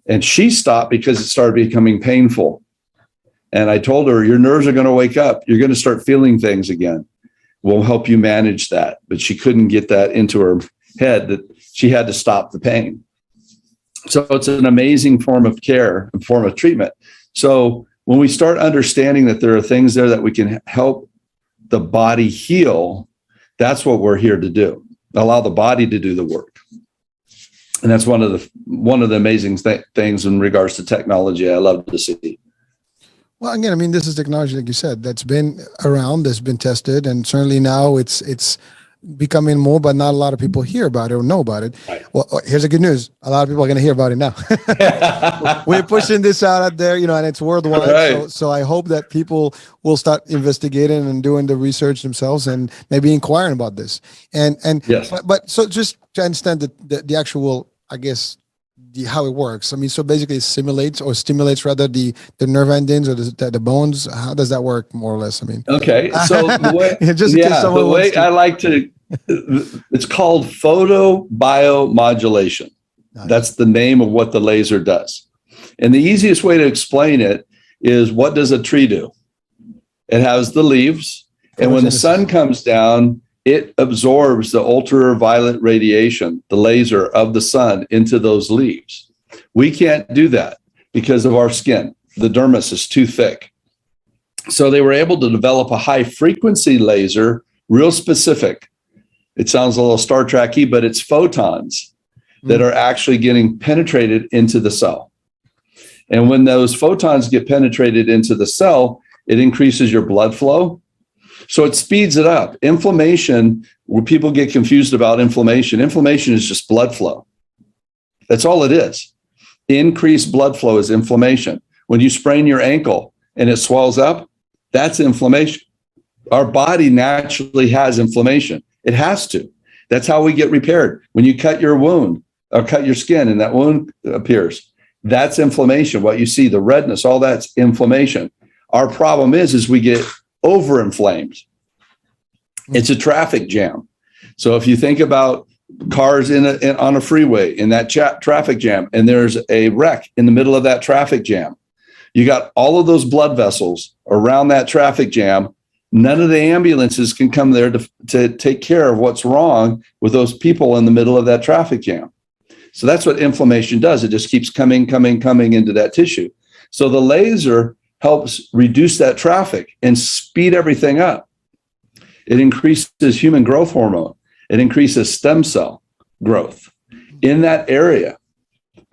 [SPEAKER 3] And she stopped because it started becoming painful. And I told her, your nerves are going to wake up. You're going to start feeling things again. We'll help you manage that. But she couldn't get that into her head that she had to stop the pain. So it's an amazing form of care, a form of treatment. So when we start understanding that there are things there that we can help the body heal, that's what we're here to do. Allow the body to do the work. And that's one of the amazing things in regards to technology I love to see.
[SPEAKER 2] Well, again, this is technology, like you said, that's been around, that's been tested, and certainly now it's becoming more, but not a lot of people hear about it or know about it. Right. Well, here's the good news. A lot of people are going to hear about it now. We're pushing this out there, and it's worldwide. Right. So I hope that people will start investigating and doing the research themselves and maybe inquiring about this. And yes. But so just to understand the actual, I guess, how it works. So basically it stimulates rather the nerve endings or the bones. How does that work more or less?
[SPEAKER 3] Okay. So the way I like to, it's called photobiomodulation. Nice. That's the name of what the laser does. And the easiest way to explain it is, what does a tree do? It has the leaves, and when the sun comes down, it absorbs the ultraviolet radiation, the laser of the sun, into those leaves. We can't do that because of our skin. The dermis is too thick. So they were able to develop a high frequency laser, real specific. It sounds a little Star Trek-y, but it's photons that are actually getting penetrated into the cell. And when those photons get penetrated into the cell, it increases your blood flow. So it speeds it up. Inflammation, where people get confused about inflammation is just blood flow. That's all it is. Increased blood flow is inflammation. When you sprain your ankle and it swells up, that's inflammation. Our body naturally has inflammation. It has to. That's how we get repaired. When you cut your wound or cut your skin and that wound appears, that's inflammation. What you see, the redness, all that's inflammation. Our problem is we get overinflamed. It's a traffic jam. So if you think about cars on a freeway in that traffic jam, and there's a wreck in the middle of that traffic jam, you got all of those blood vessels around that traffic jam. None of the ambulances can come there to take care of what's wrong with those people in the middle of that traffic jam. So that's what inflammation does. It just keeps coming into that tissue. So the laser helps reduce that traffic and speed everything up. It increases human growth hormone. It increases stem cell growth in that area.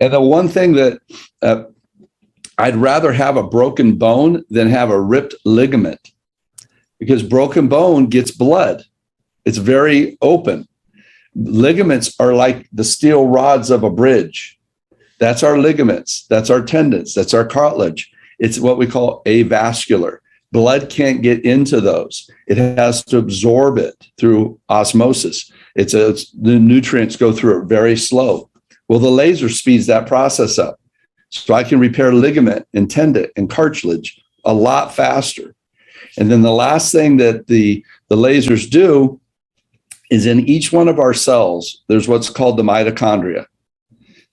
[SPEAKER 3] And the one thing that I'd rather have a broken bone than have a ripped ligament, because broken bone gets blood. It's very open. Ligaments are like the steel rods of a bridge. That's our ligaments. That's our tendons. That's our cartilage. It's what we call avascular. Blood can't get into those. It has to absorb it through osmosis. The nutrients go through it very slow. Well, the laser speeds that process up. So I can repair ligament and tendon and cartilage a lot faster. And then the last thing that the lasers do is in each one of our cells, there's what's called the mitochondria.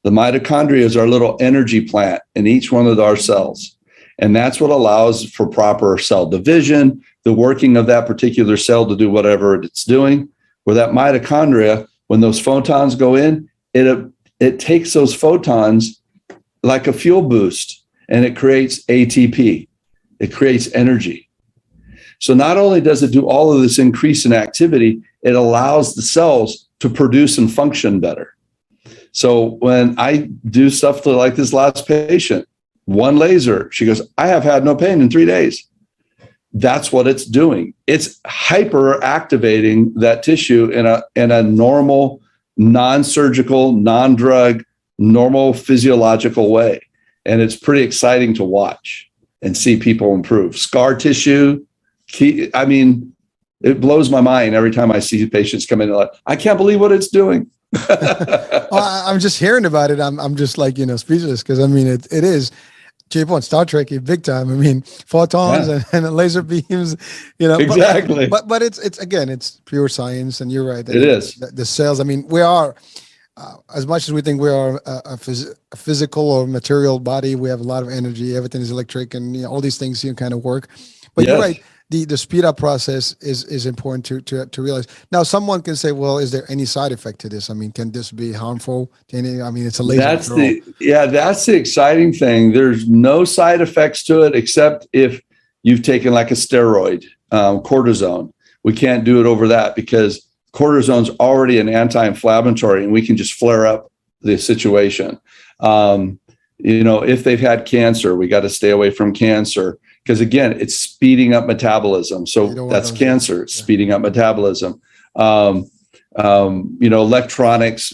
[SPEAKER 3] The mitochondria is our little energy plant in each one of our cells. And that's what allows for proper cell division, the working of that particular cell to do whatever it's doing. Where that mitochondria, when those photons go in, it takes those photons like a fuel boost, and it creates ATP. It creates energy. So not only does it do all of this increase in activity, it allows the cells to produce and function better. So when I do stuff like this last patient, one laser, she goes, I have had no pain in 3 days. That's what it's doing. It's hyper activating that tissue in a normal, non-surgical, non-drug, normal physiological way. And it's pretty exciting to watch and see people improve. Scar tissue, I mean, it blows my mind every time I see patients come in and like, I can't believe what it's doing.
[SPEAKER 2] Well, I'm just hearing about it. I'm just like, speechless, because I mean, it is. Cheap on Star Trek, big time. I mean, photons and laser beams,
[SPEAKER 3] Exactly.
[SPEAKER 2] But it's pure science, and you're right.
[SPEAKER 3] It is.
[SPEAKER 2] The cells. I mean, we are, as much as we think we are a physical or material body, we have a lot of energy. Everything is electric, and all these things kind of work. But You're right. The speed up process is important to realize. Now, someone can say, well, is there any side effect to this? I mean, can this be harmful to any? I mean, it's a laser.
[SPEAKER 3] That's the exciting thing. There's no side effects to it, except if you've taken like a steroid, cortisone. We can't do it over that because cortisone's already an anti-inflammatory, and we can just flare up the situation. If they've had cancer, we got to stay away from cancer. Because again, it's speeding up metabolism. So that's cancer, speeding up metabolism. Electronics,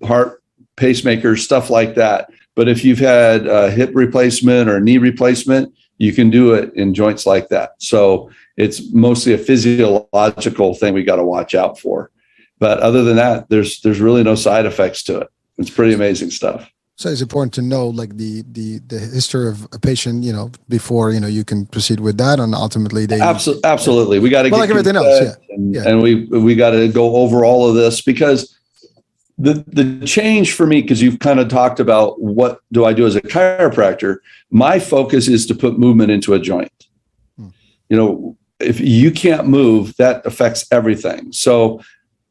[SPEAKER 3] heart pacemakers, stuff like that. But if you've had a hip replacement or knee replacement, you can do it in joints like that. So it's mostly a physiological thing we got to watch out for. But other than that, there's really no side effects to it. It's pretty amazing stuff. So
[SPEAKER 2] it's important to know like the history of a patient, before, you can proceed with that, and ultimately they
[SPEAKER 3] absolutely. We got to get
[SPEAKER 2] like everything else.
[SPEAKER 3] And we got to go over all of this, because the change for me, because you've kind of talked about what do I do as a chiropractor, my focus is to put movement into a joint. If you can't move, that affects everything. So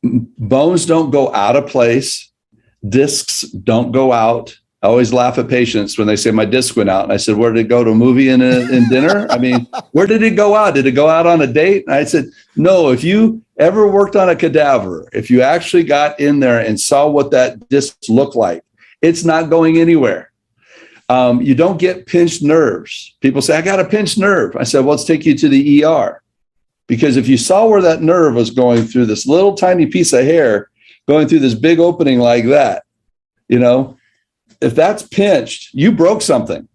[SPEAKER 3] bones don't go out of place. Discs don't go out. I always laugh at patients when they say my disc went out. And I said, where did it go, to a movie and dinner? I mean, where did it go out? Did it go out on a date? And I said, no, if you ever worked on a cadaver, if you actually got in there and saw what that disc looked like, it's not going anywhere. You don't get pinched nerves. People say, I got a pinched nerve. I said, well, let's take you to the ER. Because if you saw where that nerve was going through this little tiny piece of hair, going through this big opening like that, if that's pinched, you broke something.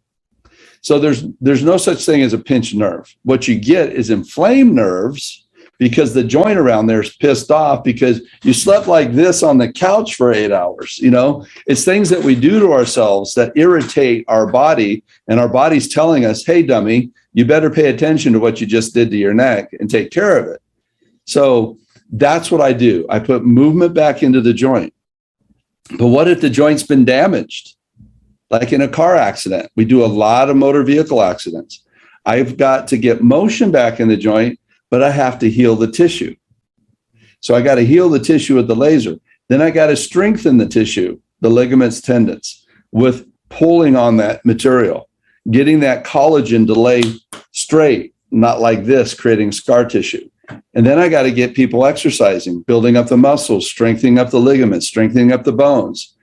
[SPEAKER 3] So there's no such thing as a pinched nerve. What you get is inflamed nerves, because the joint around there is pissed off because you slept like this on the couch for 8 hours. It's things that we do to ourselves that irritate our body, and our body's telling us, hey, dummy, you better pay attention to what you just did to your neck and take care of it. So that's what I do. I put movement back into the joint. But what if the joint's been damaged? Like in a car accident. We do a lot of motor vehicle accidents. I've got to get motion back in the joint, but I have to heal the tissue. So I got to heal the tissue with the laser. Then I got to strengthen the tissue, the ligaments, tendons, with pulling on that material, getting that collagen to lay straight, not like this, creating scar tissue. And then I got to get people exercising, building up the muscles, strengthening up the ligaments, strengthening up the bones,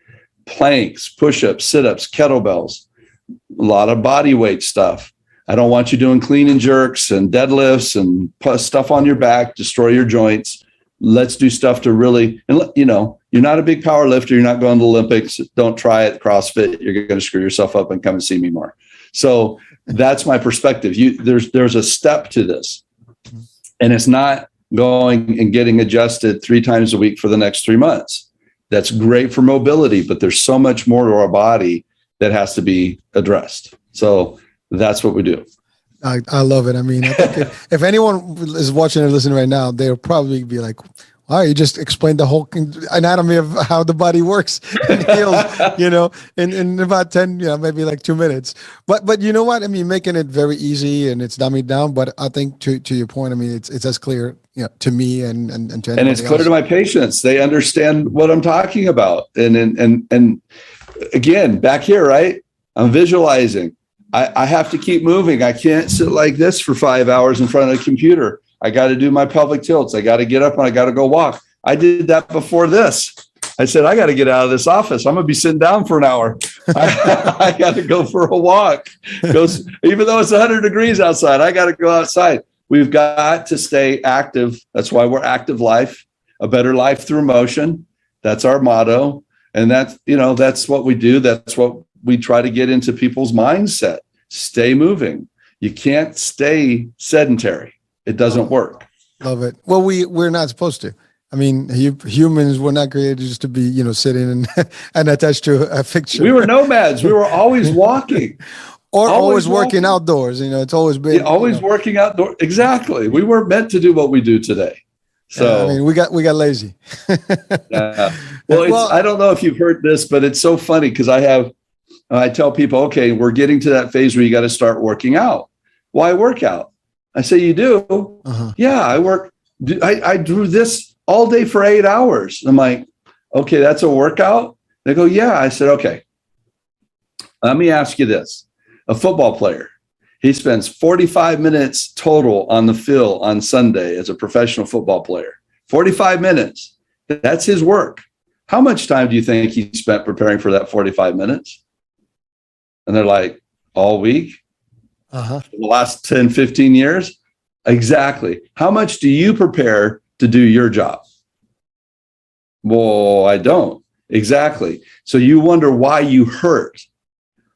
[SPEAKER 3] planks, push-ups, sit-ups, kettlebells, a lot of body weight stuff. I don't want you doing clean and jerks and deadlifts and stuff on your back, destroy your joints. let's do stuff to really, and you're not a big power lifter. You're not going to the Olympics. Don't try it. CrossFit. You're going to screw yourself up and come and see me more. So that's my perspective. There's a step to this, and it's not going and getting adjusted 3 times a week for the next 3 months. That's great for mobility, but there's so much more to our body that has to be addressed. So that's what we do.
[SPEAKER 2] I love it. I mean, I think if anyone is watching or listening right now, they'll probably be like, wow, you just explained the whole anatomy of how the body works and heals, in about 10, maybe like 2 minutes. But you know what? I mean, making it very easy and it's dummied down. But I think to your point, I mean, it's as clear, to me and to anybody
[SPEAKER 3] and it's clear
[SPEAKER 2] else.
[SPEAKER 3] To my patients. They understand what I'm talking about. And again, back here, right? I'm visualizing. I have to keep moving. I can't sit like this for 5 hours in front of a computer. I got to do my pelvic tilts. I got to get up and I got to go walk. I did that before this. I said, I got to get out of this office. I'm going to be sitting down for an hour. I got to go for a walk. Even though it's 100 degrees outside, I got to go outside. We've got to stay active. That's why we're Active Life, a better life through motion. That's our motto. And that's what we do. That's what we try to get into people's mindset. Stay moving. You can't stay sedentary. It doesn't work.
[SPEAKER 2] Love it. Well, we're not supposed to. I mean, humans were not created just to be, sitting and attached to a fixture.
[SPEAKER 3] We were nomads. We were always walking.
[SPEAKER 2] Or always working outdoors. It's always been.
[SPEAKER 3] Always working outdoors. Exactly. We weren't meant to do what we do today. So
[SPEAKER 2] I mean, we got lazy.
[SPEAKER 3] Well, I don't know if you've heard this, but it's so funny because I tell people, okay, we're getting to that phase where you got to start working out. Why work out? I say, you do? Uh-huh. Yeah, I do this all day for 8 hours. I'm like, okay, that's a workout? They go, yeah. I said, okay, let me ask you this. A football player, he spends 45 minutes total on the field on Sunday as a professional football player. 45 minutes. That's his work. How much time do you think he spent preparing for that 45 minutes? And they're like, all week? The last 10, 15 years? Exactly. How much do you prepare to do your job? Well, I don't. Exactly. So you wonder why you hurt.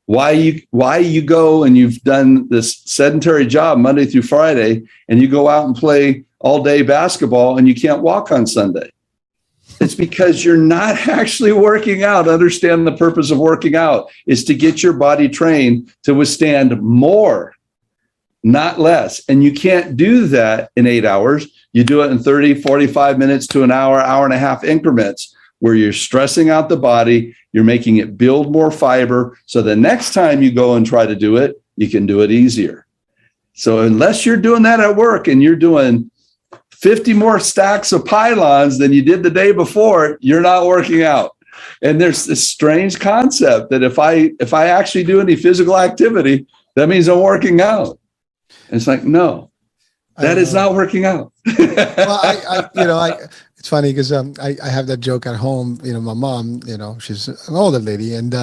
[SPEAKER 3] Why you go and you've done this sedentary job Monday through Friday and you go out and play all day basketball and you can't walk on Sunday. It's because you're not actually working out. Understand the purpose of working out is to get your body trained to withstand more, not less. And you can't do that in 8 hours. You do it in 30, 45 minutes to an hour, hour and a half increments where you're stressing out the body. You're making it build more fiber. So the next time you go and try to do it, you can do it easier. So unless you're doing that at work and you're doing 50 more stacks of pylons than you did the day before, you're not working out. And there's this strange concept that if I actually do any physical activity, that means I'm working out. And it's like, no, that is not working out.
[SPEAKER 2] Well, it's funny because I have that joke at home. My mom, she's an older lady, and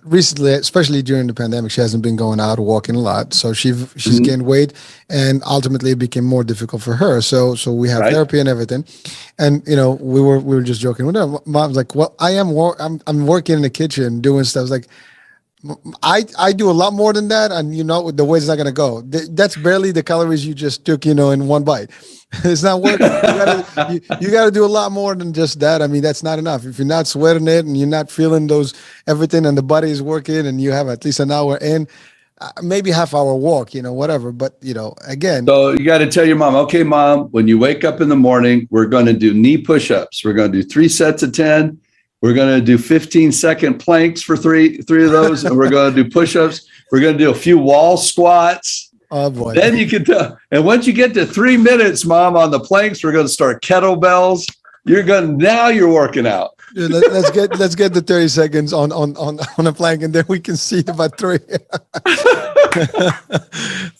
[SPEAKER 2] recently, especially during the pandemic, she hasn't been going out walking a lot. So she's gained weight, and ultimately it became more difficult for her. So we have therapy and everything, and we were just joking with her. Mom's like, well, I'm working in the kitchen doing stuff. I was like, I do a lot more than that, and the weight's not gonna go. That's barely the calories you just took, in one bite. It's not working. You gotta do a lot more than just that. I mean, that's not enough. If you're not sweating it and you're not feeling everything, and the body is working, and you have at least an hour in, maybe half hour walk, whatever. But again. So
[SPEAKER 3] you got to tell your mom, okay, mom, when you wake up in the morning, we're going to do knee push-ups. We're going to do 3 sets of 10. We're going to do 15-second planks for three of those. And we're going to do push-ups. We're going to do a few wall squats.
[SPEAKER 2] Oh boy.
[SPEAKER 3] Then you can tell. And once you get to 3 minutes, mom, on the planks, we're going to start kettlebells. Now you're working out.
[SPEAKER 2] Yeah, let's get the 30 seconds on a plank, and then we can see about 3.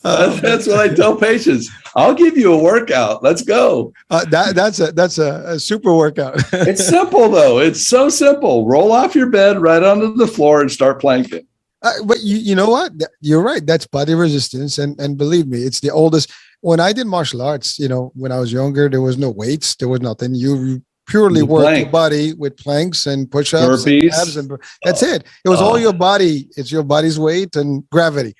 [SPEAKER 3] That's what I tell patients. I'll give you a workout. Let's go.
[SPEAKER 2] That's a super workout.
[SPEAKER 3] It's simple though. It's so simple. Roll off your bed right onto the floor and start planking.
[SPEAKER 2] But you know what? You're right. That's body resistance. And believe me, it's the oldest. When I did martial arts, when I was younger, there was no weights. There was nothing. You purely work your body with planks and push-ups and abs, and that's it. It was all your body. It's your body's weight and gravity.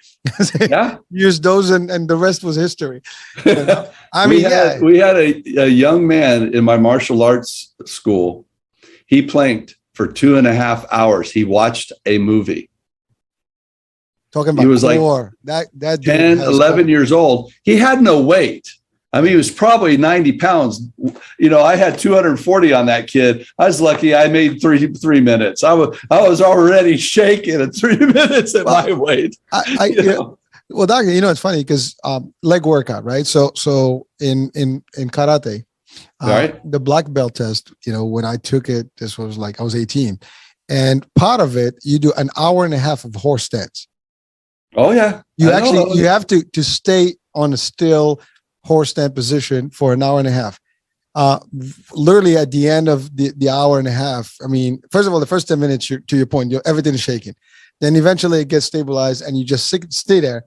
[SPEAKER 3] Yeah.
[SPEAKER 2] Use those and the rest was history. I
[SPEAKER 3] we
[SPEAKER 2] mean,
[SPEAKER 3] we had a young man in my martial arts school. He planked for 2.5 hours. He watched a movie.
[SPEAKER 2] Talking about
[SPEAKER 3] he was
[SPEAKER 2] core,
[SPEAKER 3] like
[SPEAKER 2] that
[SPEAKER 3] 10, 11 years old. He had no weight. I mean, he was probably 90 pounds. I had 240 on that kid. I was lucky I made three minutes. I was already shaking at 3 minutes at my weight.
[SPEAKER 2] Well, doctor, it's funny because leg workout, right? So in karate,
[SPEAKER 3] right,
[SPEAKER 2] the black belt test, when I took it, this was like I was 18, and part of it, you do an hour and a half of horse stance.
[SPEAKER 3] Oh yeah,
[SPEAKER 2] you have to stay on a still horse stand position for an hour and a half. Literally at the end of the hour and a half, I mean, first of all, the first 10 minutes, to your point, everything is shaking. Then eventually it gets stabilized and you just stay there.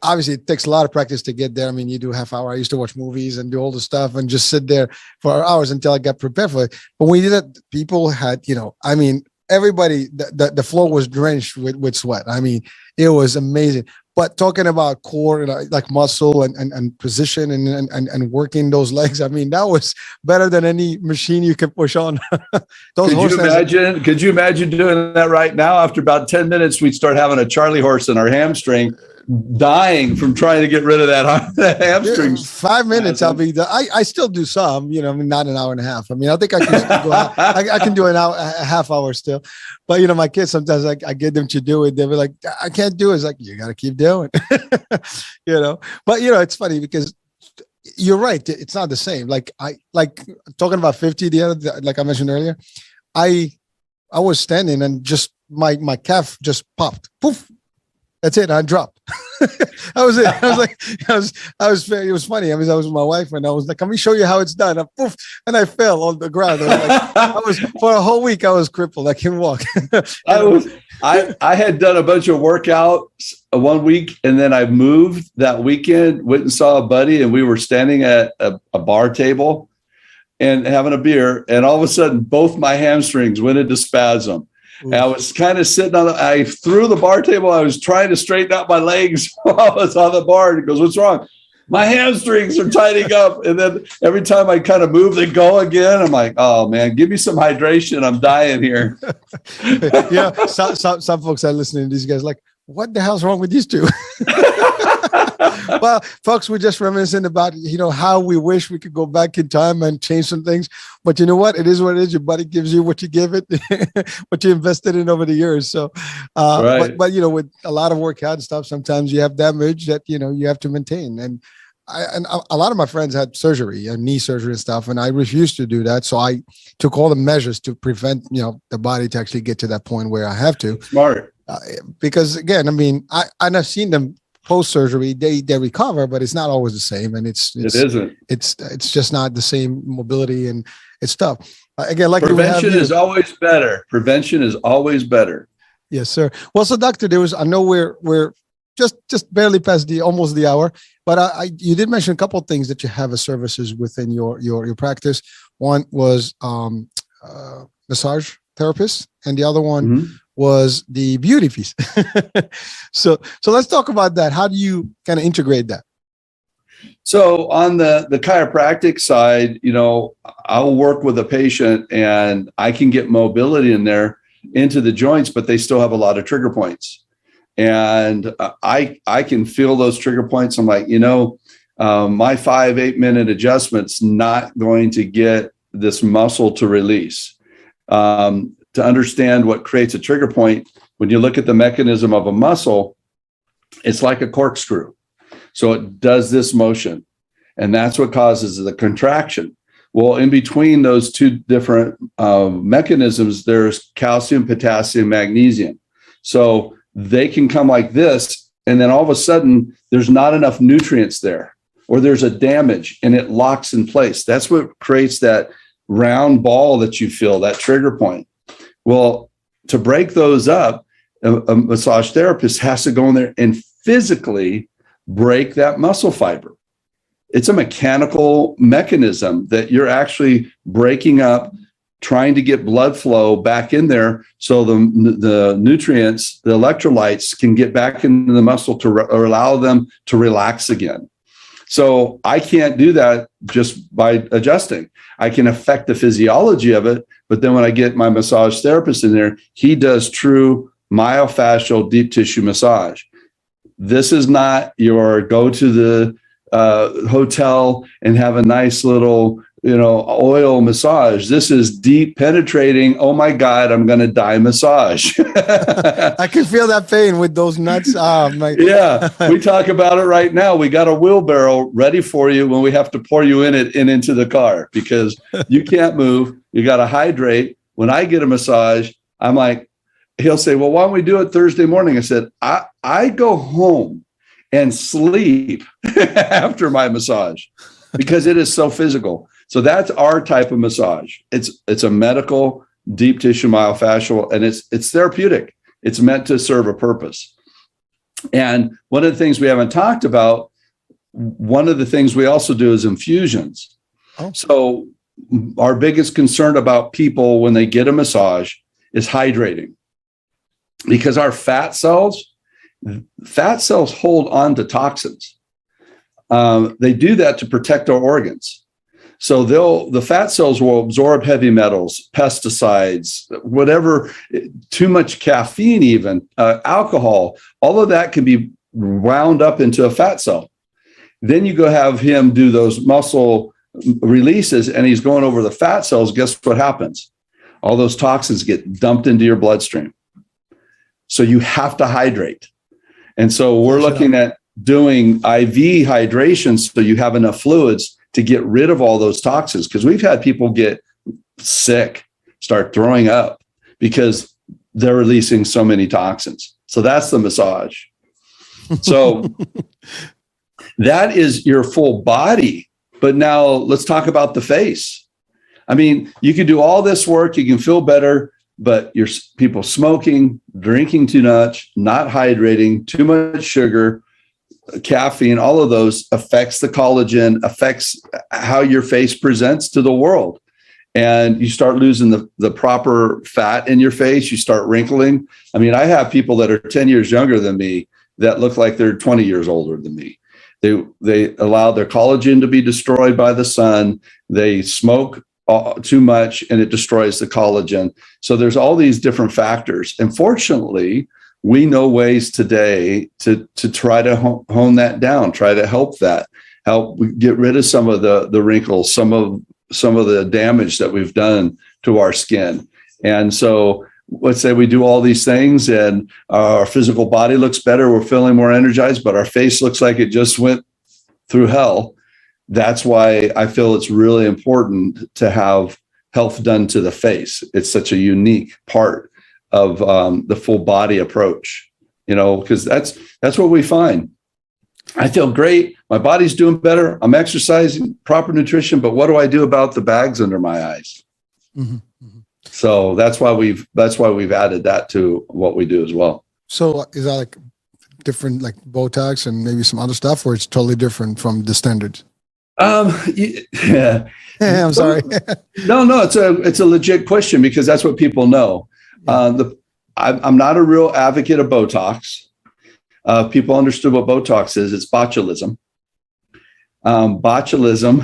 [SPEAKER 2] Obviously, it takes a lot of practice to get there. I mean, you do half hour. I used to watch movies and do all the stuff and just sit there for hours until I got prepared for it. But when we did that, people had, everybody, the floor was drenched with sweat. I mean, it was amazing. But talking about core, like muscle and position and working those legs, I mean, that was better than any machine you can push on. Could
[SPEAKER 3] you imagine doing that right now? After about 10 minutes, we'd start having a Charlie horse in our hamstring, dying from trying to get rid of that hamstring.
[SPEAKER 2] 5 minutes, I'll be done. I still do some, not an hour and a half. I mean, I think I can still go out. I can do an hour, a half hour still. But, my kids, sometimes I get them to do it. They'll be like, I can't do it. It's like, you got to keep doing it, But, it's funny because you're right. It's not the same. Like talking about 50, like I mentioned earlier, I was standing and just my calf just popped. Poof. That's it. I dropped. That was it. It was funny. I mean, I was with my wife and I was like, "Can we show you how it's done?" And I fell on the ground. I was for a whole week. I was crippled. I couldn't walk.
[SPEAKER 3] I had done a bunch of workouts 1 week, and then I moved that weekend. Went and saw a buddy, and we were standing at a bar table and having a beer. And all of a sudden, both my hamstrings went into spasm. And I was kind of sitting I threw the bar table. I was trying to straighten out my legs while I was on the bar. And he goes, "What's wrong?" "My hamstrings are tightening up." And then every time I kind of move, they go again. I'm like, "Oh man, give me some hydration. I'm dying here."
[SPEAKER 2] Some folks are listening to these guys like, what the hell's wrong with these two? Well, folks, we're just reminiscing about, how we wish we could go back in time and change some things. But you know what? It is what it is. Your body gives you what you give it, what you invested in over the years. So,
[SPEAKER 3] right.
[SPEAKER 2] but with a lot of workout and stuff, sometimes you have damage that, you have to maintain. And a lot of my friends had surgery, knee surgery and stuff, and I refused to do that. So I took all the measures to prevent, the body to actually get to that point where I have to.
[SPEAKER 3] Smart.
[SPEAKER 2] Because again, I mean, I've seen them post-surgery, they recover, but it's not always the same. And it isn't. It's just not the same mobility and it's tough. Again, like
[SPEAKER 3] prevention is always better. Prevention is always better.
[SPEAKER 2] Yes, sir. Well, so doctor, I know we're just barely past almost the hour, but you did mention a couple of things that you have as services within your practice. One was massage therapist, and the other one was the beauty piece. So let's talk about that. How do you kind of integrate that?
[SPEAKER 3] So on the chiropractic side, I'll work with a patient and I can get mobility in there into the joints, but they still have a lot of trigger points. And I can feel those trigger points. I'm like, my 5-8 minute adjustment's not going to get this muscle to release. To understand what creates a trigger point, when you look at the mechanism of a muscle, it's like a corkscrew. So it does this motion, and that's what causes the contraction. Well, in between those two different mechanisms, there's calcium, potassium, magnesium. So they can come like this, and then all of a sudden, there's not enough nutrients there, or there's a damage, and it locks in place. That's what creates that round ball that you feel, that trigger point. Well, to break those up, a massage therapist has to go in there and physically break that muscle fiber. It's a mechanical mechanism that you're actually breaking up, trying to get blood flow back in there so the nutrients, the electrolytes can get back into the muscle to allow them to relax again. So I can't do that just by adjusting. I can affect the physiology of it, but then when I get my massage therapist in there, he does true myofascial deep tissue massage. This is not your go to the hotel and have a nice little, oil massage. This is deep penetrating. Oh my God, I'm going to die massage.
[SPEAKER 2] I can feel that pain with those nuts.
[SPEAKER 3] Yeah, we talk about it right now. We got a wheelbarrow ready for you when we have to pour you in it and into the car because you can't move. You got to hydrate. When I get a massage, I'm like, he'll say, well, why don't we do it Thursday morning? I said, I go home and sleep after my massage because it is so physical. So that's our type of massage. It's a medical deep tissue myofascial, and it's therapeutic. It's meant to serve a purpose. And one of the things we haven't talked about, one of the things we also do is infusions. Oh. So our biggest concern about people when they get a massage is hydrating, because our fat cells hold on to toxins. They do that to protect our organs. So the fat cells will absorb heavy metals, pesticides, whatever, too much caffeine, even alcohol. All of that can be wound up into a fat cell. Then you go have him do those muscle releases, and he's going over the fat cells. Guess what happens? All those toxins get dumped into your bloodstream. So you have to hydrate. And so we're looking at doing IV hydration so you have enough fluids to get rid of all those toxins, because we've had people get sick, start throwing up because they're releasing so many toxins. So that's the massage. So that is your full body. But now let's talk about the face. I mean, you can do all this work, you can feel better, but you're people smoking, drinking too much, not hydrating, too much sugar, caffeine, all of those affects the collagen, affects how your face presents to the world. And you start losing the proper fat in your face. You start wrinkling. I mean, I have people that are 10 years younger than me that look like they're 20 years older than me. They allow their collagen to be destroyed by the sun. They smoke too much and it destroys the collagen. So there's all these different factors. And fortunately, we know ways today to try to hone that down, try to help get rid of some of the wrinkles, some of the damage that we've done to our skin. And so let's say we do all these things and our physical body looks better, we're feeling more energized, but our face looks like it just went through hell. That's why I feel it's really important to have health done to the face. It's such a unique part of the full body approach, because that's what we find. I feel great. My body's doing better. I'm exercising, proper nutrition, but what do I do about the bags under my eyes? Mm-hmm. Mm-hmm. So that's why we've added that to what we do as well.
[SPEAKER 2] So is that like different, like Botox and maybe some other stuff, or it's totally different from the standards?
[SPEAKER 3] Yeah.
[SPEAKER 2] I'm sorry.
[SPEAKER 3] No, it's a legit question because that's what people know. I'm not a real advocate of Botox. People understood what Botox is. It's botulism. Botulism,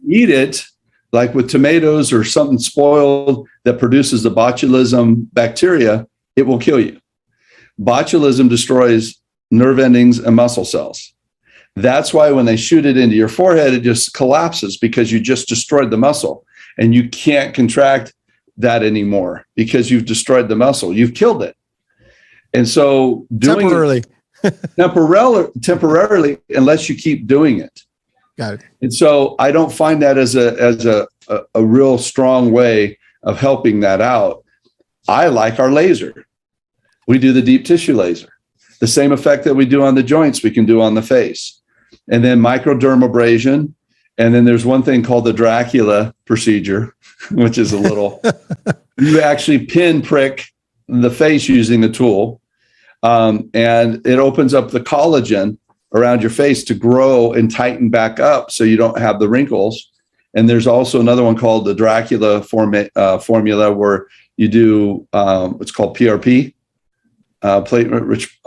[SPEAKER 3] eat it like with tomatoes or something spoiled that produces the botulism bacteria, it will kill you. Botulism destroys nerve endings and muscle cells. That's why when they shoot it into your forehead, it just collapses because you just destroyed the muscle and you can't contract that anymore because you've destroyed the muscle. You've killed it. And so doing temporarily, unless you keep doing it.
[SPEAKER 2] Got it.
[SPEAKER 3] And so I don't find that as a real strong way of helping that out. I like our laser. We do the deep tissue laser. The same effect that we do on the joints, we can do on the face. And then microdermabrasion. And then there's one thing called the Dracula procedure, which is a little, you actually pin prick the face using the tool. And it opens up the collagen around your face to grow and tighten back up so you don't have the wrinkles. And there's also another one called the Dracula formula, where you do what's called PRP, platelet-rich,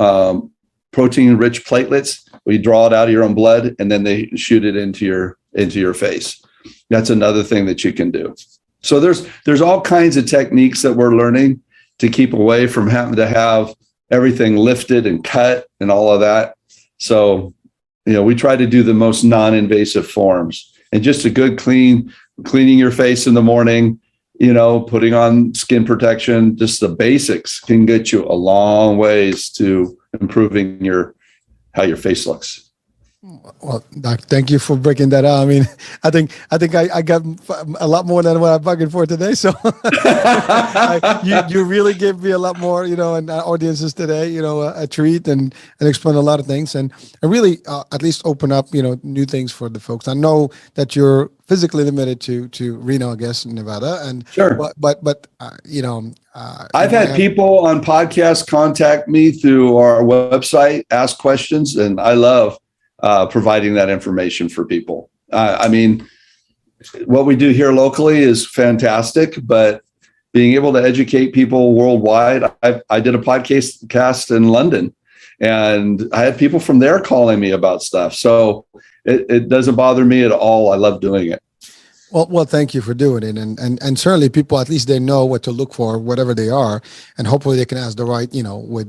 [SPEAKER 3] protein-rich platelets, where you draw it out of your own blood and then they shoot it into your face. That's another thing that you can do. So there's all kinds of techniques that we're learning to keep away from having to have everything lifted and cut and all of that. So, we try to do the most non-invasive forms, and just a good cleaning your face in the morning, putting on skin protection, just the basics can get you a long ways to improving how your face looks.
[SPEAKER 2] Well, Doc, thank you for breaking that out. I mean, I think I got a lot more than what I'm bugging for today. So you really gave me a lot more, and audiences today, a treat and explain a lot of things and really at least open up, new things for the folks. I know that you're physically limited to Reno, I guess, Nevada, and
[SPEAKER 3] sure,
[SPEAKER 2] but
[SPEAKER 3] I've had people on podcasts contact me through our website, ask questions, and I love providing that information for people. I mean, what we do here locally is fantastic, but being able to educate people worldwide, I did a podcast in London, and I had people from there calling me about stuff. So it doesn't bother me at all. I love doing it.
[SPEAKER 2] Well, thank you for doing it, and certainly people, at least they know what to look for, whatever they are, and hopefully they can ask the right, with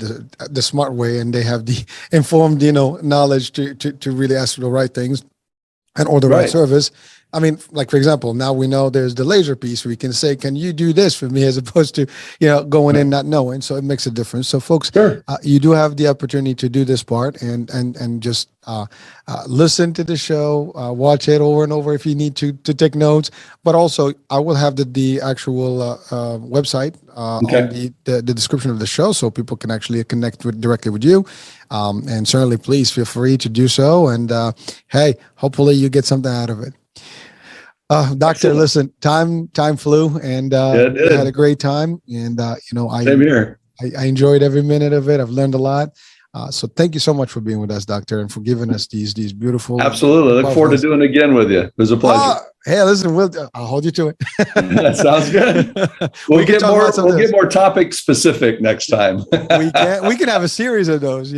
[SPEAKER 2] the smart way, and they have the informed, knowledge to really ask for the right things and or the right service. I mean, like, for example, now we know there's the laser piece where you can say, can you do this for me, as opposed to, going in not knowing. So it makes a difference. So folks, you do have the opportunity to do this part and just listen to the show, watch it over and over if you need to take notes. But also, I will have the actual website on the description of the show, so people can actually connect directly with you. And certainly, please feel free to do so. And hey, hopefully you get something out of it. Doctor, listen, time flew, and I had a great time. And
[SPEAKER 3] same here.
[SPEAKER 2] I enjoyed every minute of it. I've learned a lot. So thank you so much for being with us, Doctor, and for giving us these beautiful.
[SPEAKER 3] Absolutely. Look forward to doing it again with you. It was a pleasure.
[SPEAKER 2] Hey, listen, I'll hold you to it.
[SPEAKER 3] That sounds good. We'll get more topic specific next time.
[SPEAKER 2] We can have a series of those,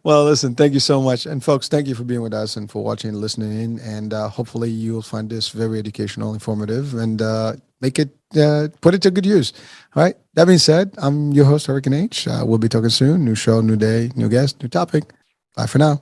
[SPEAKER 2] Well, listen, thank you so much. And folks, thank you for being with us and for watching and listening in. And hopefully you'll find this very educational, informative, and make it, put it to good use. All right. That being said, I'm your host, Hurricane H. We'll be talking soon. New show, new day, new guest, new topic. Bye for now.